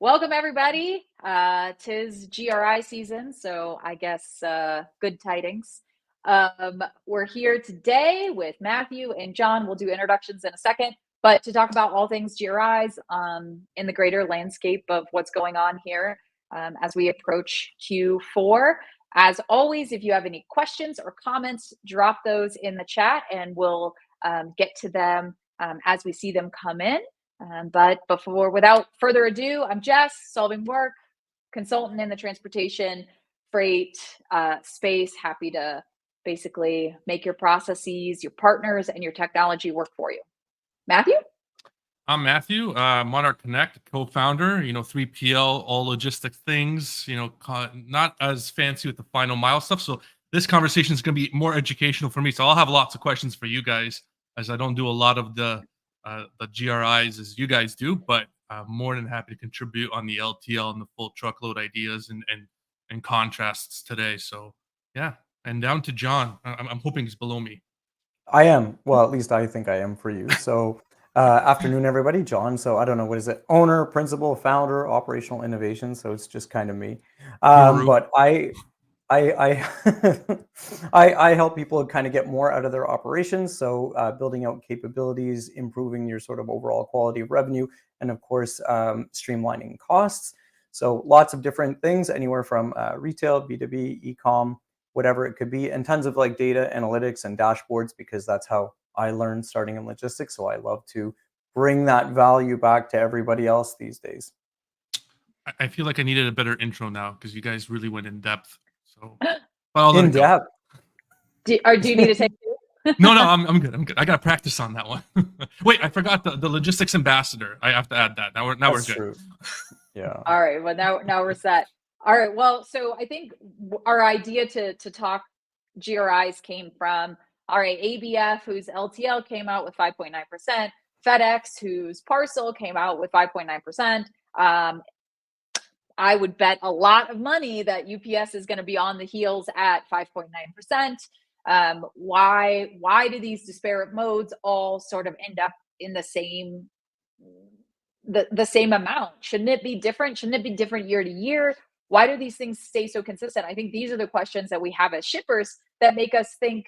Welcome everybody. Tis GRI season, so I guess good tidings. We're here today with Matthew and John. We'll do introductions in a second, but to talk about all things GRIs in the greater landscape of what's going on here as we approach Q4. As always, if you have any questions or comments, drop those in the chat and we'll get to them as we see them come in. But without further ado, I'm Jess, solving work, consultant in the transportation, freight space. Happy to basically make your processes, your partners, and your technology work for you. Matthew? I'm Matthew, Monarch Connect, co-founder, 3PL, all logistic things, not as fancy with the final mile stuff. So this conversation is going to be more educational for me. So I'll have lots of questions for you guys, as I don't do a lot of the GRIs as you guys do, but I'm more than happy to contribute on the LTL and the full truckload ideas and contrasts today. So yeah, and down to John. I'm hoping he's below me. I am. Well, at least I think I am for you. So afternoon, everybody. John. So I don't know, what is it? Owner, principal, founder, operational innovation. So it's just kind of me. But I I help people kind of get more out of their operations. So building out capabilities, improving your sort of overall quality of revenue, and of course, streamlining costs. So lots of different things, anywhere from retail, B2B, e-com, whatever it could be, and tons of like data analytics and dashboards, because that's how I learned starting in logistics. So I love to bring that value back to everybody else these days. I feel like I needed a better intro now because you guys really went in depth. So in depth. Do you need to take two? No, I'm good. I'm good. I got to practice on that one. Wait, I forgot the logistics ambassador. I have to add that. Now we're good. True. Yeah. All right. Well, now we're set. All right. Well, so I think our idea to talk GRIs came from, all right, ABF, whose LTL came out with 5.9%, FedEx, whose parcel came out with 5.9%. I would bet a lot of money that UPS is going to be on the heels at 5.9%. Why do these disparate modes all sort of end up in the same amount? Shouldn't it be different? Shouldn't it be different year to year? Why do these things stay so consistent? I think these are the questions that we have as shippers that make us think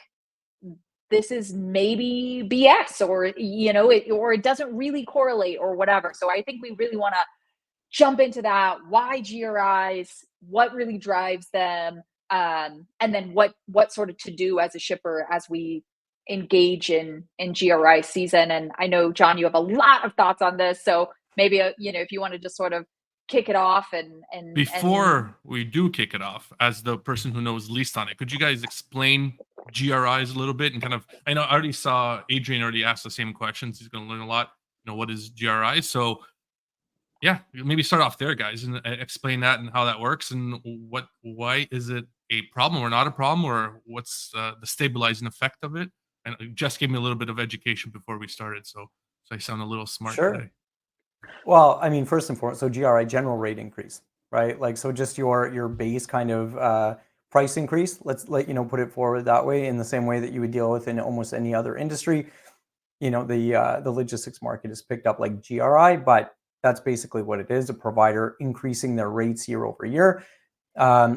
this is maybe BS, or it doesn't really correlate or whatever. So I think we really want to jump into that. Why GRIs? What really drives them? And then what sort of to do as a shipper as we engage in GRI season. And I know, John, you have a lot of thoughts on this. So maybe, if you want to just sort of kick it off and before we do kick it off, as the person who knows least on it, could you guys explain GRIs a little bit and kind of, I know I already saw Adrian already asked the same questions. He's going to learn a lot, what is GRI? So yeah, maybe start off there, guys, and explain that and how that works, and why is it a problem or not a problem, or what's the stabilizing effect of it? And Jess gave me a little bit of education before we started, so I sound a little smart today. Well, I mean, first and foremost, so GRI, general rate increase, right? Like, so just your base kind of price increase. Let's put it forward that way, in the same way that you would deal with in almost any other industry. The logistics market is picked up like GRI, but that's basically what it is: a provider increasing their rates year over year.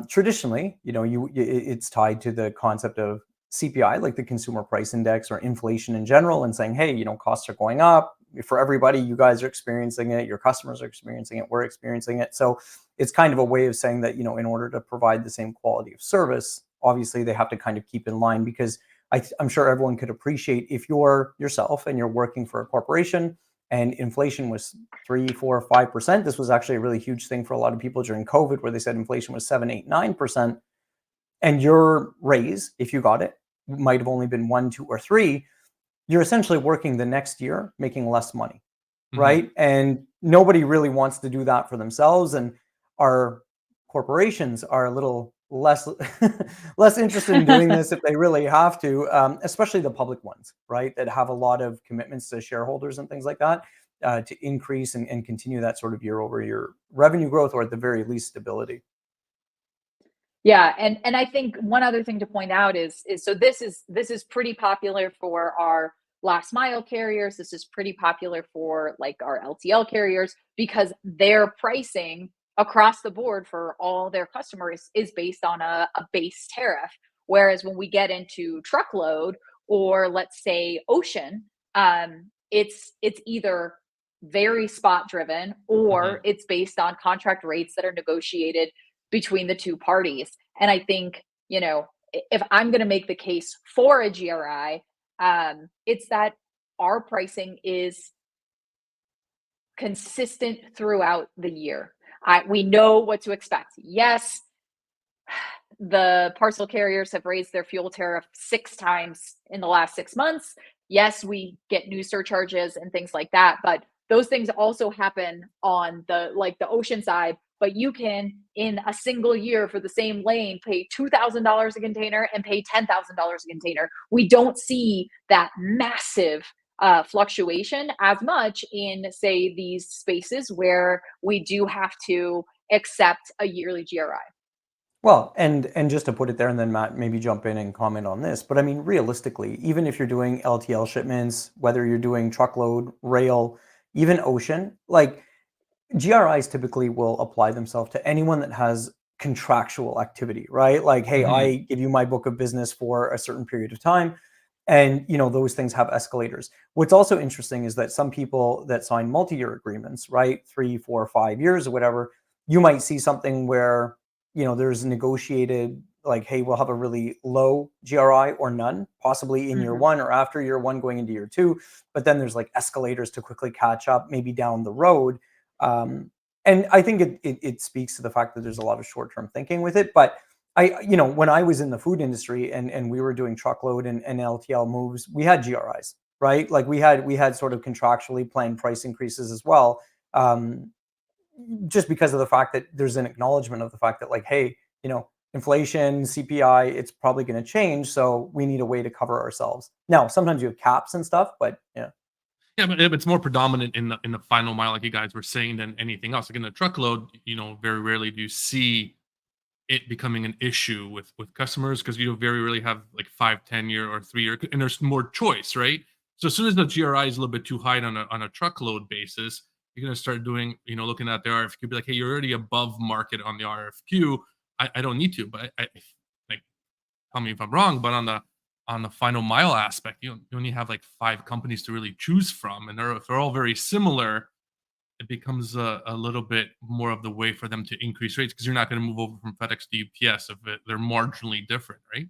Traditionally, it's tied to the concept of CPI, like the consumer price index, or inflation in general, and saying, hey, costs are going up for everybody. You guys are experiencing it. Your customers are experiencing it. We're experiencing it. So it's kind of a way of saying that, in order to provide the same quality of service, obviously they have to kind of keep in line, because I'm sure everyone could appreciate, if you're yourself and you're working for a corporation and inflation was 3, 4, 5%. This was actually a really huge thing for a lot of people during COVID, where they said inflation was 7, 8, 9%. And your raise, if you got it, might have only been 1, 2, or 3. You're essentially working the next year making less money, right? And nobody really wants to do that for themselves. And our corporations are a little less interested in doing this if they really have to, especially the public ones, right, that have a lot of commitments to shareholders and things like that, to increase and continue that sort of year over year revenue growth, or at the very least stability. Yeah, and I think one other thing to point out is so this is pretty popular for our last mile carriers. This is pretty popular for like our LTL carriers because their pricing across the board for all their customers is based on a base tariff. Whereas when we get into truckload or let's say ocean, it's either very spot driven or Mhm. it's based on contract rates that are negotiated between the two parties. And I think, if I'm going to make the case for a GRI, it's that our pricing is consistent throughout the year. We know what to expect. Yes, the parcel carriers have raised their fuel tariff 6 times in the last 6 months. Yes, we get new surcharges and things like that, but those things also happen on the ocean side. But you can, in a single year for the same lane, pay $2,000 a container and pay $10,000 a container. We don't see that massive fluctuation as much in, say, these spaces where we do have to accept a yearly GRI. Well, and just to put it there, and then Matt, maybe jump in and comment on this. But I mean, realistically, even if you're doing LTL shipments, whether you're doing truckload, rail, even ocean, like GRIs typically will apply themselves to anyone that has contractual activity, right? Like, hey, Mhm. I give you my book of business for a certain period of time. And those things have escalators. What's also interesting is that some people that sign multi-year agreements, right, 3, 4, 5 years or whatever, you might see something where there's negotiated like, hey, we'll have a really low GRI or none, possibly in year Mhm. one or after year one going into year two. But then there's like escalators to quickly catch up, maybe down the road. And I think it speaks to the fact that there's a lot of short-term thinking with it. But when I was in the food industry and we were doing truckload and LTL moves, we had GRIs, right? Like we had sort of contractually planned price increases as well. Just because of the fact that there's an acknowledgement of the fact that, like, hey, inflation, CPI, it's probably going to change, so we need a way to cover ourselves. Now, sometimes you have caps and stuff, but yeah. Yeah, but it's more predominant in the final mile, like you guys were saying, than anything else. Like in the truckload, very rarely do you see it becoming an issue with customers because you very rarely have like 5, 10 year or 3 year, and there's more choice, right? So as soon as the GRI is a little bit too high on a truckload basis, you're gonna start doing, looking at the RFQ, be like, hey, you're already above market on the RFQ. I don't need to, but like, tell me if I'm wrong, but on the final mile aspect, you only have like 5 companies to really choose from, and if they're all very similar, it becomes a little bit more of the way for them to increase rates because you're not going to move over from FedEx to UPS if they're marginally different, right?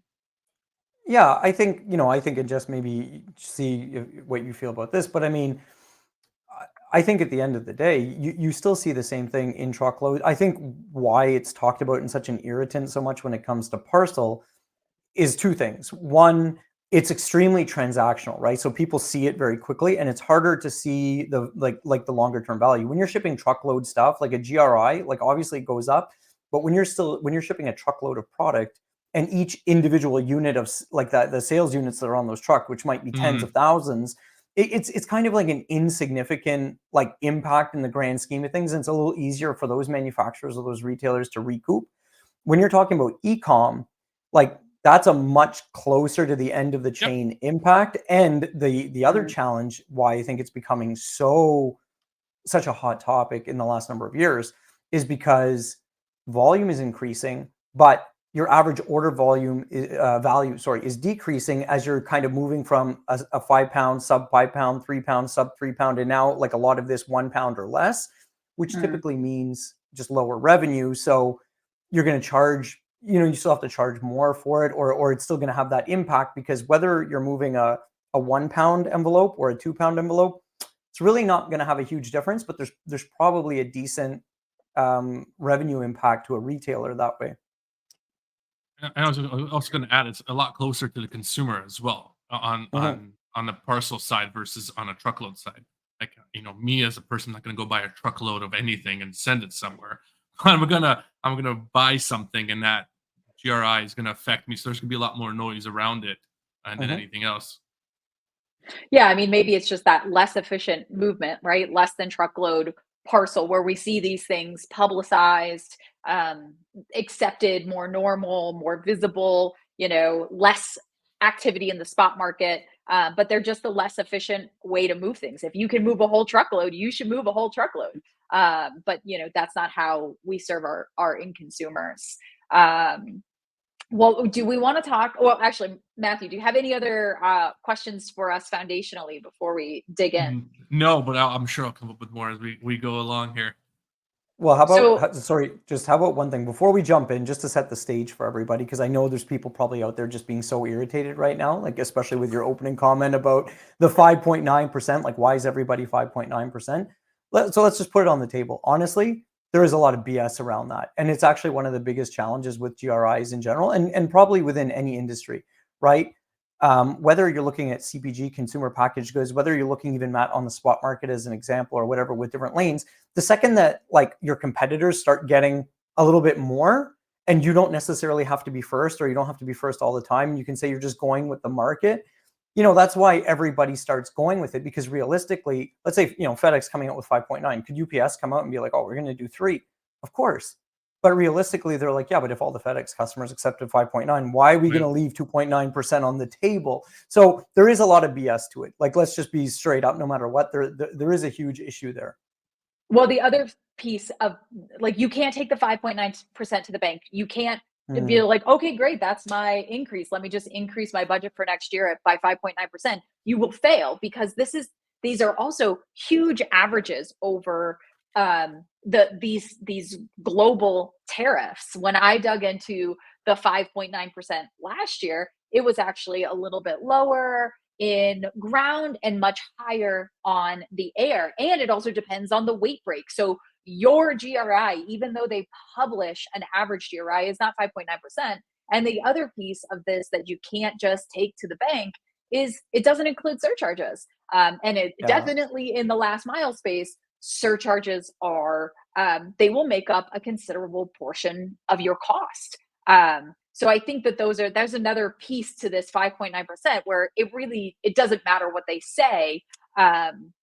Yeah, I think it just maybe see what you feel about this, but I mean, I think at the end of the day, you still see the same thing in truckload. I think why it's talked about in such an irritant so much when it comes to parcel is two things. One, it's extremely transactional, right? So people see it very quickly, and it's harder to see the like the longer term value. When you're shipping truckload stuff, like a GRI, like obviously it goes up, but when you're shipping a truckload of product, and each individual unit of like that, the sales units that are on those truck, which might be tens of Mm, thousands, it's kind of like an insignificant like impact in the grand scheme of things, and it's a little easier for those manufacturers or those retailers to recoup. When you're talking about e-com, like that's a much closer to the end of the yep. chain impact. And the other Mhm. challenge why I think it's becoming such a hot topic in the last number of years is because volume is increasing, but your average order value, sorry, is decreasing as you're kind of moving from a 5 pound, sub 5 pound, 3 pound, sub 3 pound, and now like a lot of this 1 pound or less, which Mhm. typically means just lower revenue. So you're going to charge, you still have to charge more for it, or it's still going to have that impact because whether you're moving a 1 pound envelope or a 2 pound envelope, it's really not going to have a huge difference, but there's probably a decent revenue impact to a retailer that way. And I was also going to add, it's a lot closer to the consumer as well Mhm. on the parcel side versus on a truckload side. Like me as a person, not going to go buy a truckload of anything and send it somewhere. I'm gonna buy something, and that GRI is going to affect me. So there's going to be a lot more noise around it than Mhm. anything else. Yeah, I mean, maybe it's just that less efficient movement, right? Less than truckload parcel where we see these things publicized, um, accepted, more normal, more visible, less activity in the spot market. but they're just the less efficient way to move things. If you can move a whole truckload, you should move a whole truckload. But that's not how we serve our end consumers. Well, do we want to talk? Well, actually, Matthew, do you have any other questions for us foundationally before we dig in? No, but I'm sure I'll come up with more as we go along here. Well, So, sorry, just how about one thing before we jump in, just to set the stage for everybody, because I know there's people probably out there just being so irritated right now, like especially with your opening comment about the 5.9%, like why is everybody 5.9%? So let's just put it on the table. Honestly, there is a lot of BS around that. And it's actually one of the biggest challenges with GRIs in general, and probably within any industry, right? Whether you're looking at CPG, consumer packaged goods, whether you're looking even, Matt, on the spot market as an example or whatever with different lanes, the second that like your competitors start getting a little bit more, and you don't necessarily have to be first, or you don't have to be first all the time, you can say you're just going with the market. That's why everybody starts going with it, because realistically, let's say, FedEx coming out with 5.9, could UPS come out and be like, oh, we're going to do 3? Of course. But realistically, they're like, yeah, but if all the FedEx customers accepted 5.9, why are we going to leave 2.9% on the table? So there is a lot of BS to it. Like, let's just be straight up, no matter what, there is a huge issue there. well, the other piece of, like, you can't take the 5.9% to the bank. You can't be like, okay, great, that's my increase. Let me just increase my budget for next year by 5.9%. You will fail, because these are also huge averages over these global tariffs. When I dug into the 5.9% last year, it was actually a little bit lower in ground and much higher on the air. And it also depends on the weight break. So your GRI, even though they publish an average GRI, is not 5.9%. And the other piece of this that you can't just take to the bank is it doesn't include surcharges. And it definitely, in the last mile space, surcharges are, they will make up a considerable portion of your cost. So I think that there's another piece to this 5.9%, where it doesn't matter what they say.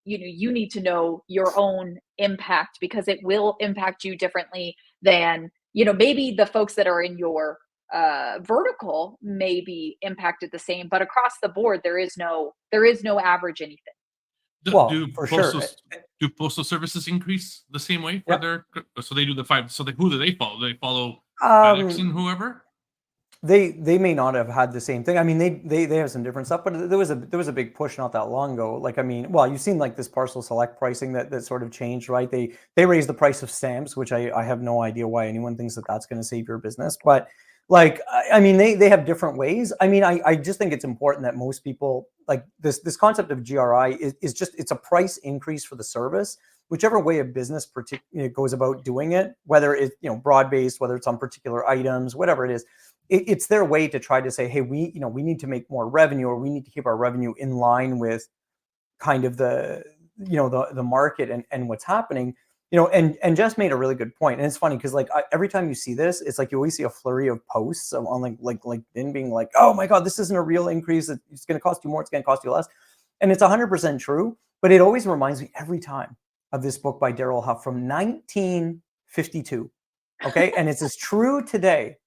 You need to know your own impact, because it will impact you differently than, maybe the folks that are in your vertical may be impacted the same, but across the board, there is no average anything. Well, for sure. Do postal services increase the same way for their? So they do the 5. So who do they follow? Do they follow FedEx and whoever? They may not have had the same thing. I mean, they have some different stuff, but there was a big push not that long ago. Like, I mean, well, you've seen like this parcel select pricing that sort of changed, right? They raised the price of stamps, which I have no idea why anyone thinks that that's going to save your business. But like, I mean, they have different ways. I mean, I just think it's important that most people, like, this concept of GRI is just, it's a price increase for the service, whichever way a business goes about doing it, whether it's broad based, whether it's on particular items, whatever it is. It's their way to try to say, hey, we need to make more revenue, or we need to keep our revenue in line with kind of the market and what's happening. And Jess made a really good point. And it's funny because like every time you see this, it's like you always see a flurry of posts on like LinkedIn being like, oh my God, this isn't a real increase. It's going to cost you more. It's going to cost you less. And it's 100% true. But it always reminds me every time of this book by Daryl Huff from 1952. Okay. And it's as true today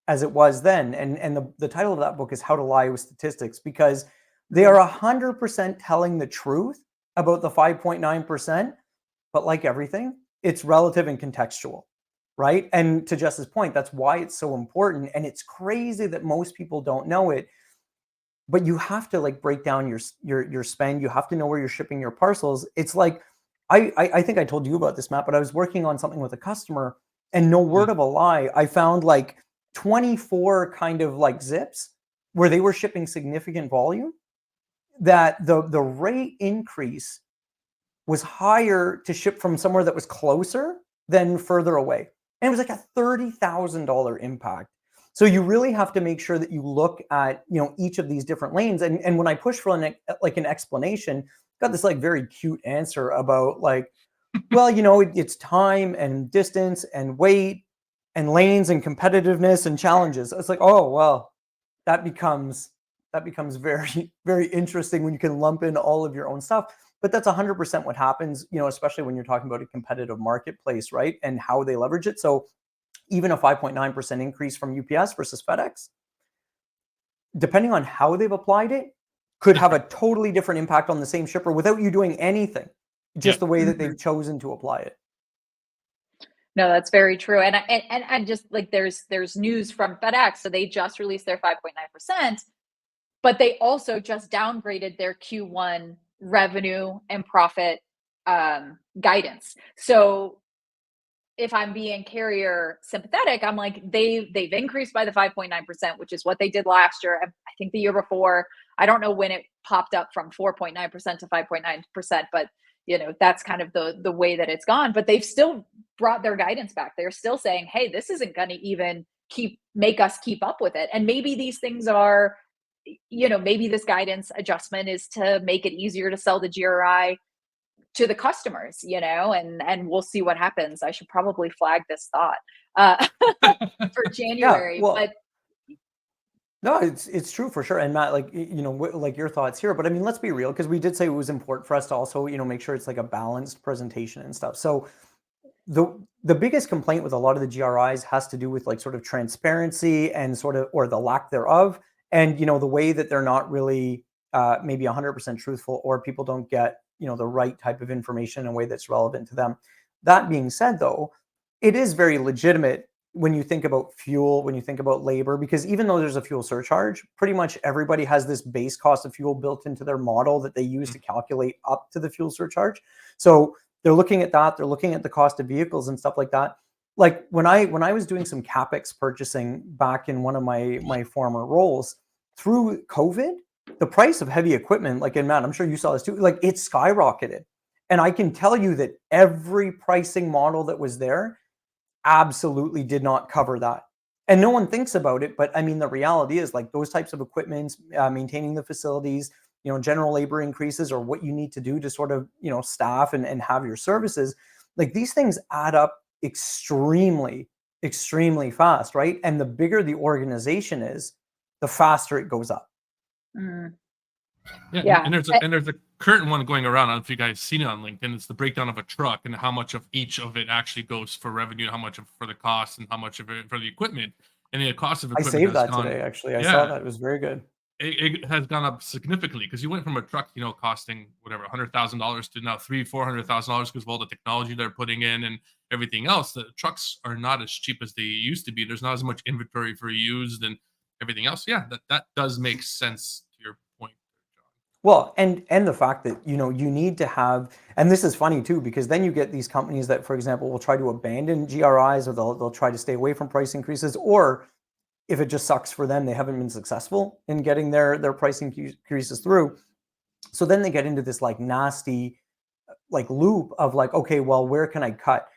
as it was then. And the title of that book is How to Lie with Statistics, because they are 100% telling the truth about the 5.9%. But like everything, it's relative and contextual, right? And to Jess's point, that's why it's so important. And it's crazy that most people don't know it. But you have to like break down your spend. You have to know where you're shipping your parcels. It's like, I think I told you about this, Matt, but I was working on something with a customer, and no word of a lie, I found like 24 kind of like zips where they were shipping significant volume, that the rate increase was higher to ship from somewhere that was closer than further away. And it was like a $30,000 impact. So you really have to make sure that you look at, each of these different lanes. And when I push for an explanation, got this like very cute answer about like, well, it's time and distance and weight and lanes and competitiveness and challenges. It's like, oh, well, that becomes very, very interesting when you can lump in all of your own stuff. But that's 100% what happens, especially when you're talking about a competitive marketplace, right? And how they leverage it. So even a 5.9% increase from UPS versus FedEx, depending on how they've applied it, could have a totally different impact on the same shipper without you doing anything, just the way that they've chosen to apply it. No, that's very true. And just like there's news from FedEx, so they just released their 5.9%, but they also just downgraded their Q1 revenue and profit guidance. So if I'm being carrier sympathetic, I'm like, they've increased by the 5.9%, which is what they did last year. I think the year before, I don't know when it popped up from 4.9% to 5.9%, but that's kind of the way that it's gone. But they've still brought their guidance back. They're still saying, hey, this isn't going to even make us keep up with it. And maybe these things are, maybe this guidance adjustment is to make it easier to sell the GRI to the customers, and we'll see what happens. I should probably flag this thought for January, well, but no, it's true for sure. And Matt, like, like your thoughts here, but I mean, let's be real, because we did say it was important for us to also, make sure it's like a balanced presentation and stuff. So the biggest complaint with a lot of the GRIs has to do with like sort of transparency and sort of, or the lack thereof. And, the way that they're not really maybe 100% truthful, or people don't get, the right type of information in a way that's relevant to them. That being said, though, it is very legitimate when you think about fuel, when you think about labor, because even though there's a fuel surcharge, pretty much everybody has this base cost of fuel built into their model that they use to calculate up to the fuel surcharge. So they're looking at that, they're looking at the cost of vehicles and stuff like that. Like when I was doing some CapEx purchasing back in one of my former roles, through COVID, the price of heavy equipment, like, and Matt, I'm sure you saw this too, like it skyrocketed. And I can tell you that every pricing model that was there absolutely did not cover that. And no one thinks about it, but I mean, the reality is like those types of equipment, maintaining the facilities, general labor increases, or what you need to do to sort of, staff and have your services, like these things add up extremely, extremely fast, right? And the bigger the organization is, the faster it goes up. Yeah. And there's a current one going around. I don't know if you guys seen it on LinkedIn. It's the breakdown of a truck and how much of each of it actually goes for revenue, how much for the cost, and how much of it for the equipment. And the cost of I equipment saved that today, actually. I saw that. It was very good. It has gone up significantly, because you went from a truck, costing whatever $100,000 to now $300,000-$400,000 because of all the technology they're putting in and everything else. The trucks are not as cheap as they used to be. There's not as much inventory for used and everything else. Yeah, that does make sense to your point, John. Well, and the fact that you need to have, and this is funny too, because then you get these companies that, for example, will try to abandon GRIs, or they'll try to stay away from price increases, or if it just sucks for them, they haven't been successful in getting their pricing increases through. So then they get into this like nasty like loop of like, okay, well, where can I cut?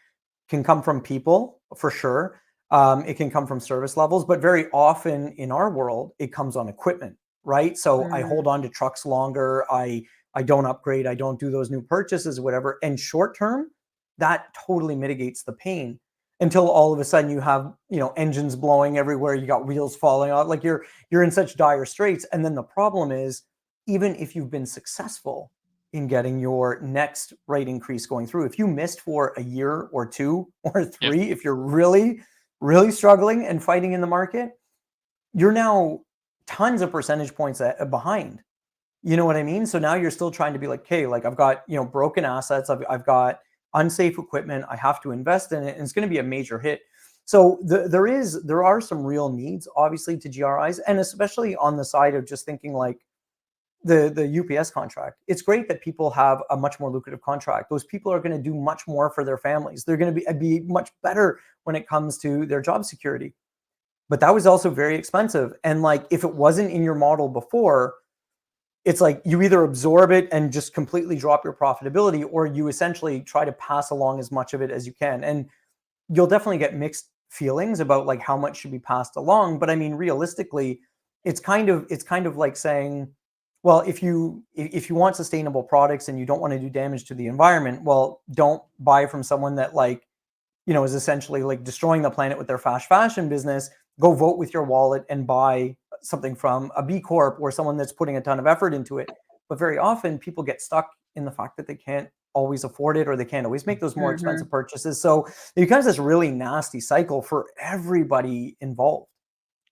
Can come from people for sure. It can come from service levels, but very often in our world, it comes on equipment, right? So I hold on to trucks longer. I don't upgrade. I don't do those new purchases, whatever. And short term, that totally mitigates the pain, until all of a sudden you have, engines blowing everywhere. You got wheels falling out. Like you're in such dire straits. And then the problem is, even if you've been successful in getting your next rate increase going through, if you missed for a year or two or three, if you're really, really struggling and fighting in the market, you're now tons of percentage points behind. You know what I mean? So now you're still trying to be like, okay, like I've got, broken assets. I've got unsafe equipment. I have to invest in it, and it's going to be a major hit. So there are some real needs, obviously, to GRIs, and especially on the side of just thinking like the UPS contract. It's great that people have a much more lucrative contract. Those people are going to do much more for their families. They're going to be much better when it comes to their job security. But that was also very expensive. And like, if it wasn't in your model before, it's like you either absorb it and just completely drop your profitability, or you essentially try to pass along as much of it as you can. And you'll definitely get mixed feelings about like how much should be passed along. But I mean, realistically, it's kind of like saying, well, if you want sustainable products and you don't want to do damage to the environment, well, don't buy from someone that like, is essentially like destroying the planet with their fast fashion business. Go vote with your wallet and buy something from a B Corp or someone that's putting a ton of effort into it. But very often people get stuck in the fact that they can't always afford it, or they can't always make those more expensive purchases. So it becomes this really nasty cycle for everybody involved.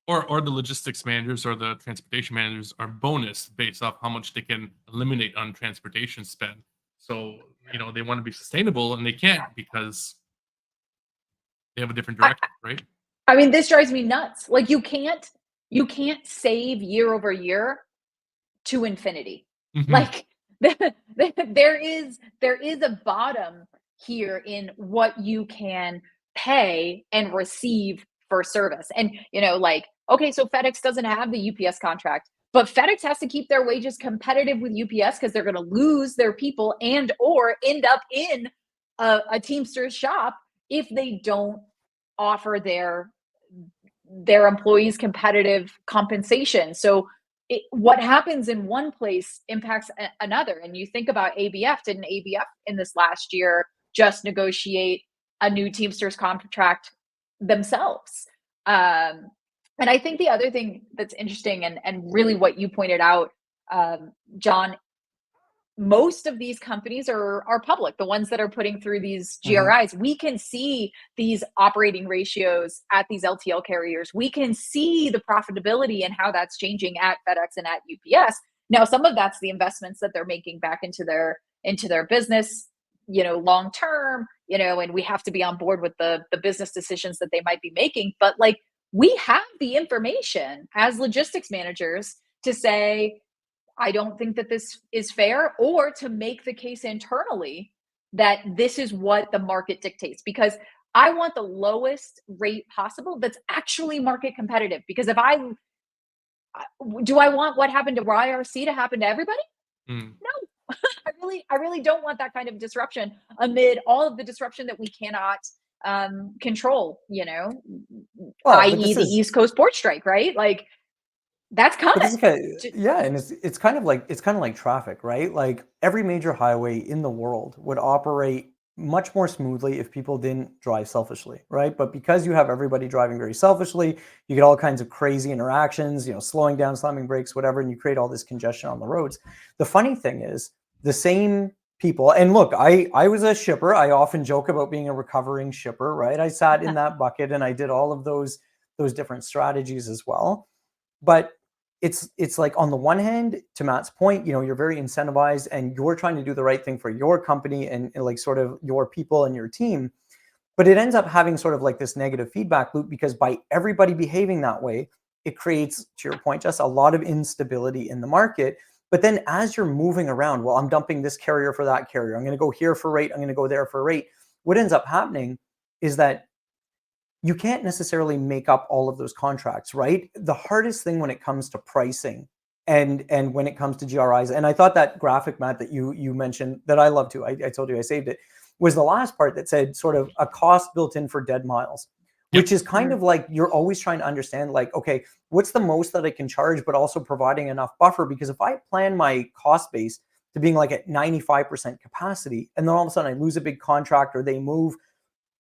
Or the logistics managers or the transportation managers are bonus based off how much they can eliminate on transportation spend. So, they want to be sustainable and they can't because they have a different I, directive, right? I mean, this drives me nuts. Like you can't save year over year to infinity. Hmm. Like there is a bottom here in what you can pay and receive for service. And like, okay, so FedEx doesn't have the UPS contract, but FedEx has to keep their wages competitive with UPS because they're going to lose their people and or end up in a Teamsters shop if they don't offer their employees competitive compensation. So what happens in one place impacts another. And you think about ABF. Didn't ABF in this last year just negotiate a new Teamsters contract themselves? And I think the other thing that's interesting and really what you pointed out, John, most of these companies are public, the ones that are putting through these Mhm. GRIs. We can see these operating ratios at these LTL carriers. We can see the profitability and how that's changing at FedEx and at UPS. Now, some of that's the investments that they're making back into their business, long term, and we have to be on board with the business decisions that they might be making. But like we have the information as logistics managers to say, I don't think that this is fair, or to make the case internally that this is what the market dictates. Because I want the lowest rate possible that's actually market competitive. Because if I do, I want what happened to YRC to happen to everybody? Mm. No, I really don't want that kind of disruption amid all of the disruption that we cannot control. Well, but I.e., this the is East Coast port strike, right? Like that's But this coming. is yeah, and it's kind of like traffic, right? Like every major highway in the world would operate much more smoothly if people didn't drive selfishly, right? But because you have everybody driving very selfishly, you get all kinds of crazy interactions, slowing down, slamming brakes, whatever, and you create all this congestion on the roads. The funny thing is, the same people, and look, I was a shipper. I often joke about being a recovering shipper, right? I sat in that bucket and I did all of those different strategies as well. But it's like on the one hand, to Matt's point, you're very incentivized and you're trying to do the right thing for your company and like sort of your people and your team. But it ends up having sort of like this negative feedback loop because by everybody behaving that way, it creates, to your point, just a lot of instability in the market. But then as you're moving around, well, I'm dumping this carrier for that carrier. I'm going to go here for rate. I'm going to go there for rate. What ends up happening is that you can't necessarily make up all of those contracts, right? The hardest thing when it comes to pricing and when it comes to GRIs, and I thought that graphic, Matt, that you mentioned that I love too, I told you I saved it, was the last part that said sort of a cost built in for dead miles, Yep. which is kind of like you're always trying to understand like, okay, what's the most that I can charge, but also providing enough buffer? Because if I plan my cost base to being like at 95% capacity, and then all of a sudden I lose a big contract or they move,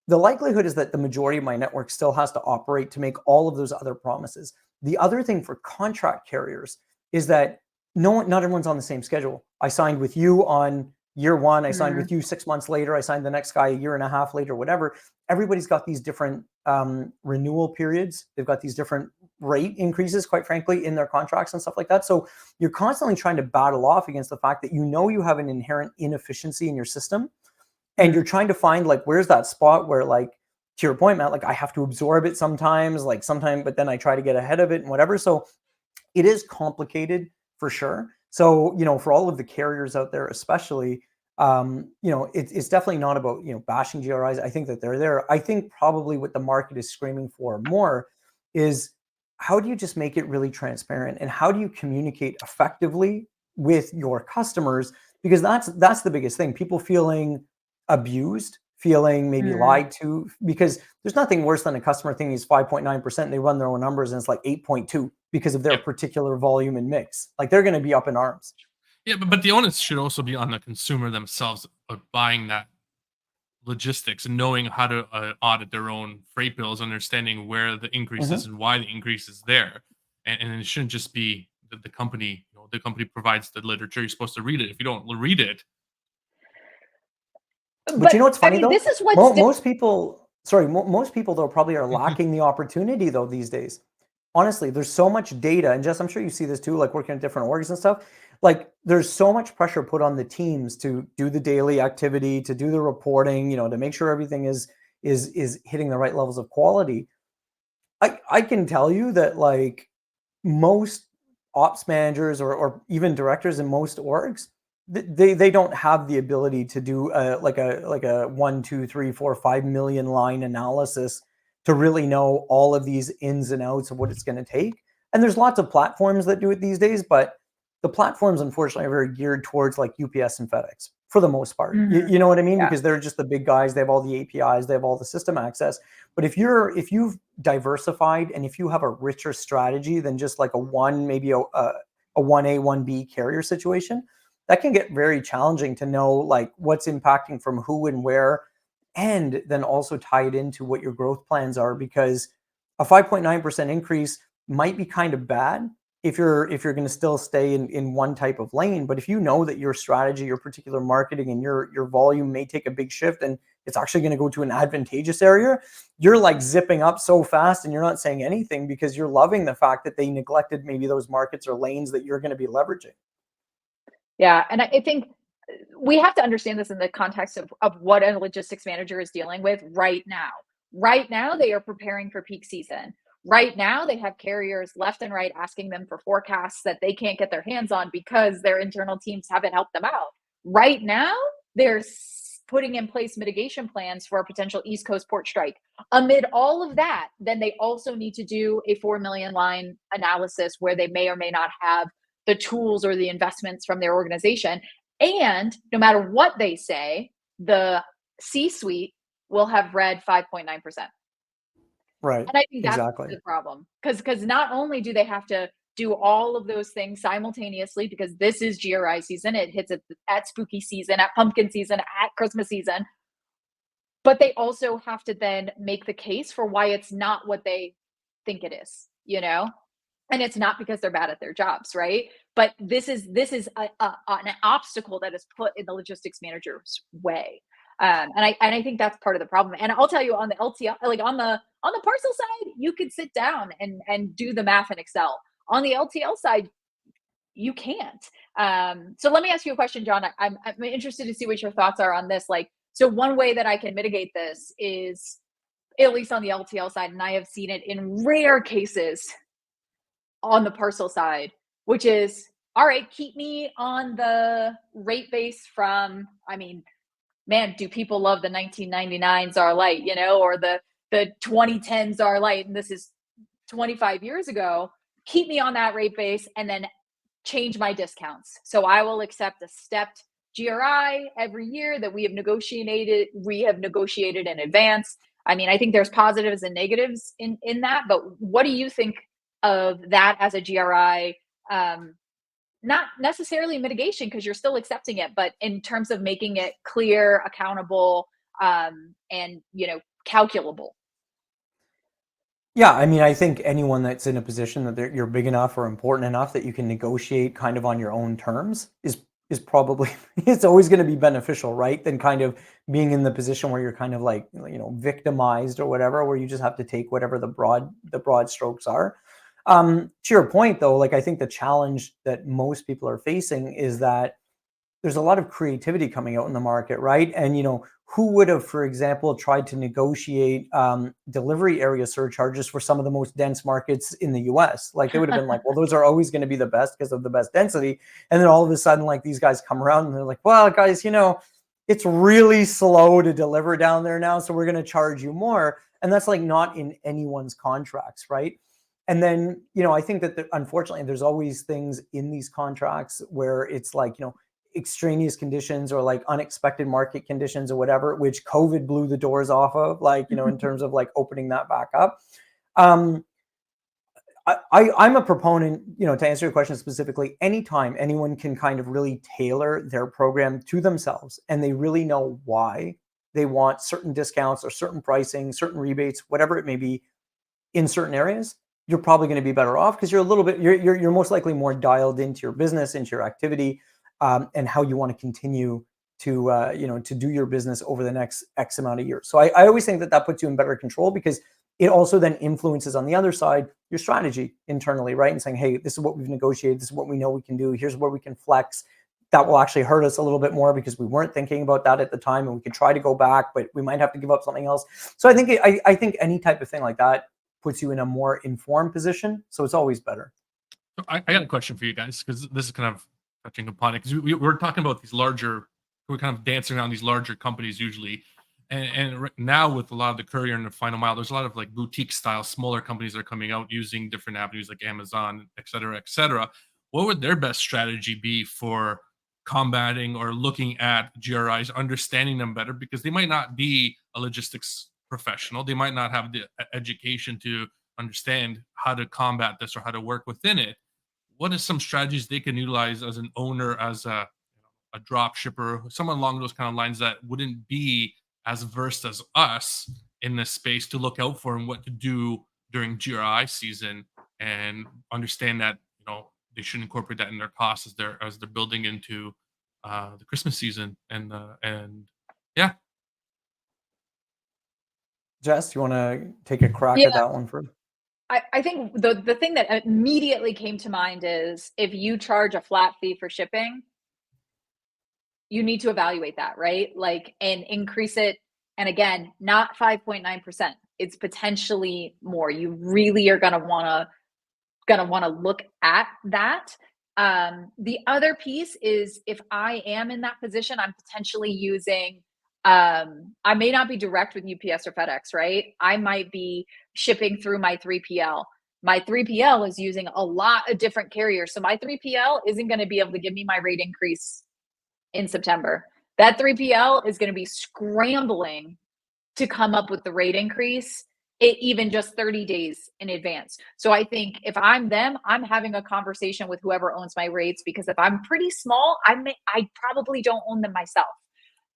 the likelihood is that the majority of my network still has to operate to make all of those other promises. The other thing for contract carriers is that not everyone's on the same schedule. I signed with you on year one. I signed with you 6 months later. I signed the next guy a year and a half later, whatever. Everybody's got these different renewal periods. They've got these different rate increases, quite frankly, in their contracts and stuff like that. So you're constantly trying to battle off against the fact that you have an inherent inefficiency in your system, and you're trying to find like where's that spot where, like, to your point, Matt, like I have to absorb it sometimes, like sometimes, but then I try to get ahead of it and whatever. So it is complicated for sure. So for all of the carriers out there, especially, it's definitely not about bashing GRIs. I think that they're there. I think probably what the market is screaming for more is how do you just make it really transparent and how do you communicate effectively with your customers, because that's the biggest thing. People feeling abused, feeling maybe Mm. lied to, because there's nothing worse than a customer thinking is 5.9% and they run their own numbers and it's like 8.2 because of their Yep. particular volume and mix. Like they're going to be up in arms. Yeah, but the onus should also be on the consumer themselves of buying that logistics and knowing how to audit their own freight bills, understanding where the increase is Mhm. and why the increase is there. And it shouldn't just be the company, the company provides the literature. You're supposed to read it. If you don't read it, But But you know what's I funny mean, though? this is what's Most people, sorry, most people though probably are lacking the opportunity though these days. honestly, there's so much data, and Jess, I'm sure you see this too, like working at different orgs and stuff. Like there's so much pressure put on the teams to do the daily activity, to do the reporting, to make sure everything is hitting the right levels of quality. I can tell you that like most ops managers or even directors in most orgs, they don't have the ability to do like a 1, 2, 3, 4, 5 million line analysis to really know all of these ins and outs of what it's going to take. And there's lots of platforms that do it these days, but the platforms unfortunately are very geared towards like UPS and FedEx for the most part. You know what I mean? Yeah. Because they're just the big guys. They have all the APIs. They have all the system access. But if you've diversified and if you have a richer strategy than just like maybe a 1A, 1B carrier situation, that can get very challenging to know like what's impacting from who and where, and then also tie it into what your growth plans are, because a 5.9% increase might be kind of bad if you're going to still stay in one type of lane. But if you know that your strategy, your particular marketing, and your volume may take a big shift and it's actually going to go to an advantageous area, you're like zipping up so fast and you're not saying anything because you're loving the fact that they neglected maybe those markets or lanes that you're going to be leveraging. Yeah. And I think we have to understand this in the context of what a logistics manager is dealing with right now. Right now, they are preparing for peak season. Right now, they have carriers left and right asking them for forecasts that they can't get their hands on because their internal teams haven't helped them out. Right now, they're putting in place mitigation plans for a potential East Coast port strike. Amid all of that, then they also need to do a 4 million line analysis where they may or may not have the tools or the investments from their organization. And no matter what they say, the C-suite will have read 5.9%. Right. And I think that's Exactly. the problem. Because not only do they have to do all of those things simultaneously, because this is GRI season, it hits at spooky season, at pumpkin season, at Christmas season, but they also have to then make the case for why it's not what they think it is, And it's not because they're bad at their jobs, right? But this is an obstacle that is put in the logistics manager's way, and I think that's part of the problem. And I'll tell you, on the LTL, like on the parcel side, you could sit down and do the math in Excel. On the LTL side, you can't. So let me ask you a question, John. I'm interested to see what your thoughts are on this. Like, so one way that I can mitigate this is, at least on the LTL side, and I have seen it in rare cases on the parcel side, which is, all right, keep me on the rate base from, I mean, man, do people love the 1999 Czar Light, or the 2010 Czar Light, and this is 25 years ago. Keep me on that rate base and then change my discounts. So I will accept a stepped GRI every year that we have negotiated in advance. I mean, I think there's positives and negatives in that, but what do you think of that as a GRI? Not necessarily mitigation, because you're still accepting it, but in terms of making it clear, accountable, and calculable. Yeah, I mean, I think anyone that's in a position that you're big enough or important enough that you can negotiate kind of on your own terms is probably it's always going to be beneficial, right? Than kind of being in the position where you're kind of like victimized or whatever, where you just have to take whatever the broad strokes are. To your point, though, like I think the challenge that most people are facing is that there's a lot of creativity coming out in the market, right? And who would have, for example, tried to negotiate delivery area surcharges for some of the most dense markets in the US? Like they would have been like, well, those are always going to be the best because of the best density. And then all of a sudden, like these guys come around and they're like, well, guys, it's really slow to deliver down there now, so we're going to charge you more. And that's like not in anyone's contracts, right? And then, I think that unfortunately, there's always things in these contracts where it's like, extraneous conditions or like unexpected market conditions or whatever, which COVID blew the doors off of, like, in terms of like opening that back up. I'm a proponent, to answer your question specifically, anytime anyone can kind of really tailor their program to themselves and they really know why they want certain discounts or certain pricing, certain rebates, whatever it may be in certain areas, you're probably going to be better off because you're most likely more dialed into your business, into your activity, and how you want to continue to to do your business over the next X amount of years. So I always think that puts you in better control because it also then influences on the other side your strategy internally, right? And saying, hey, this is what we've negotiated. This is what we know we can do. Here's where we can flex. That will actually hurt us a little bit more because we weren't thinking about that at the time, and we could try to go back, but we might have to give up something else. So I think I think any type of thing like that puts you in a more informed position. So it's always better. I got a question for you guys, because this is kind of touching upon it, because we're talking about these larger, we're kind of dancing around these larger companies usually. And right now with a lot of the courier and the final mile, there's a lot of like boutique style, smaller companies that are coming out using different avenues like Amazon, et cetera, et cetera. What would their best strategy be for combating or looking at GRIs, understanding them better? Because they might not be a logistics professional. They might not have the education to understand how to combat this or how to work within it. What are some strategies they can utilize as an owner, as a drop shipper, someone along those kind of lines that wouldn't be as versed as us in this space, to look out for and what to do during GRI season, and understand that, you know, they should incorporate that in their costs as they're building into the Christmas season, and yeah. Jess, you want to take a crack Yeah. at that one first? I think the thing that immediately came to mind is, if you charge a flat fee for shipping, you need to evaluate that, right? Like, and increase it. And again, not 5.9%. It's potentially more. You really are gonna wanna look at that. The other piece is, if I am in that position, I'm potentially using, I may not be direct with UPS or FedEx, right? I might be shipping through my 3PL. My 3PL is using a lot of different carriers. So my 3PL isn't going to be able to give me my rate increase in September. That 3PL is going to be scrambling to come up with the rate increase, even just 30 days in advance. So I think if I'm them, I'm having a conversation with whoever owns my rates, because if I'm pretty small, I probably don't own them myself.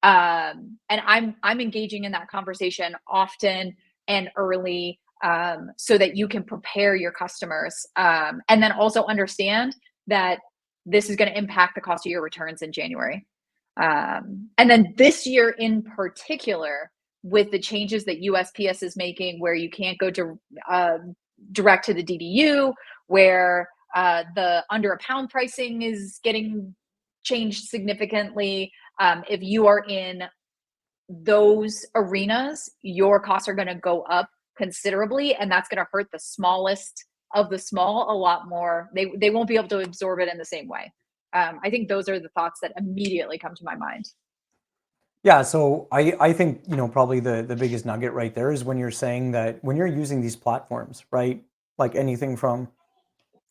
And I'm engaging in that conversation often and early, so that you can prepare your customers, and then also understand that this is going to impact the cost of your returns in January. And then this year in particular, with the changes that USPS is making, where you can't go to direct to the DDU, where the under a pound pricing is getting changed significantly. If you are in those arenas, your costs are going to go up considerably, and that's going to hurt the smallest of the small a lot more. They won't be able to absorb it in the same way. I think those are the thoughts that immediately come to my mind. Yeah, so I think, you know, probably the biggest nugget right there is when you're saying that when you're using these platforms, right? Like anything from,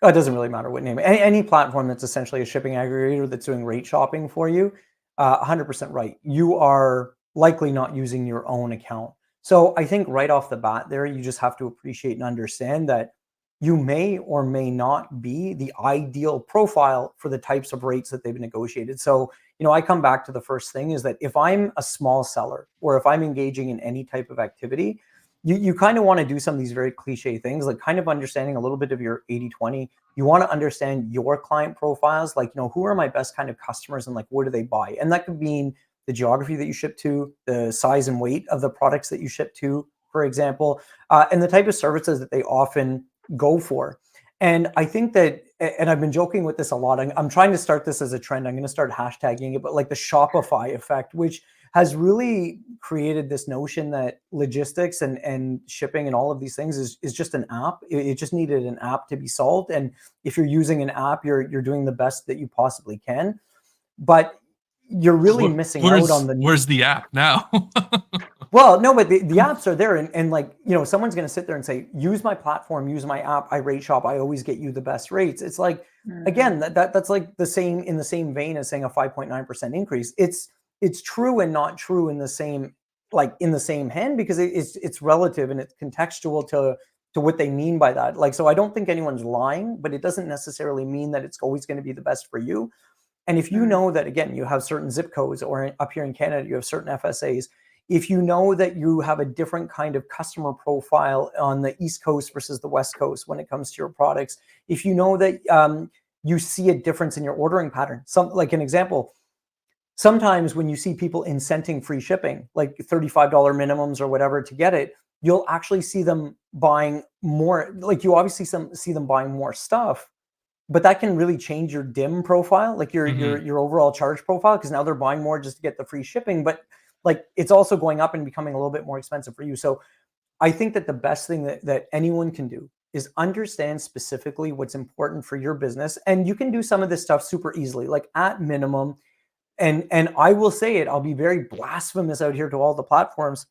oh, it doesn't really matter what name, any platform that's essentially a shipping aggregator that's doing rate shopping for you, 100% right. You are likely not using your own account. So I think right off the bat there, you just have to appreciate and understand that you may or may not be the ideal profile for the types of rates that they've negotiated. So, you know, I come back to the first thing is that if I'm a small seller, or if I'm engaging in any type of activity, you kind of want to do some of these very cliche things, like kind of understanding a little bit of your 80-20. You want to understand your client profiles, like, you know, who are my best kind of customers and like, what do they buy? And that could mean the geography that you ship to, the size and weight of the products that you ship to, for example, and the type of services that they often go for. And I think that, and I've been joking with this a lot, I'm trying to start this as a trend. I'm going to start hashtagging it, but like the Shopify effect, which has really created this notion that logistics and shipping and all of these things is just an app. It just needed an app to be solved. And if you're using an app, you're doing the best that you possibly can. But you're really missing out on where's the app now? Well, no, but the apps are there, and like, you know, someone's going to sit there and say, use my platform, use my app, I rate shop, I always get you the best rates. It's like, again, that's like the same, in the same vein as saying a 5.9% increase. It's true and not true in the same, like in the same hand, because it's relative and it's contextual to what they mean by that. Like, so I don't think anyone's lying, but it doesn't necessarily mean that it's always going to be the best for you. And if you know that, again, you have certain zip codes, or up here in Canada, you have certain FSAs, if you know that you have a different kind of customer profile on the East Coast versus the West Coast when it comes to your products, if you know that you see a difference in your ordering pattern, like an example, sometimes when you see people incenting free shipping, like $35 minimums or whatever to get it, you'll actually see them buying more. Like you obviously see them buying more stuff, but that can really change your dim profile, like your overall charge profile, because now they're buying more just to get the free shipping. But like it's also going up and becoming a little bit more expensive for you. So I think that the best thing that anyone can do is understand specifically what's important for your business. And you can do some of this stuff super easily, like at minimum. And I will say it, I'll be very blasphemous out here to all the platforms.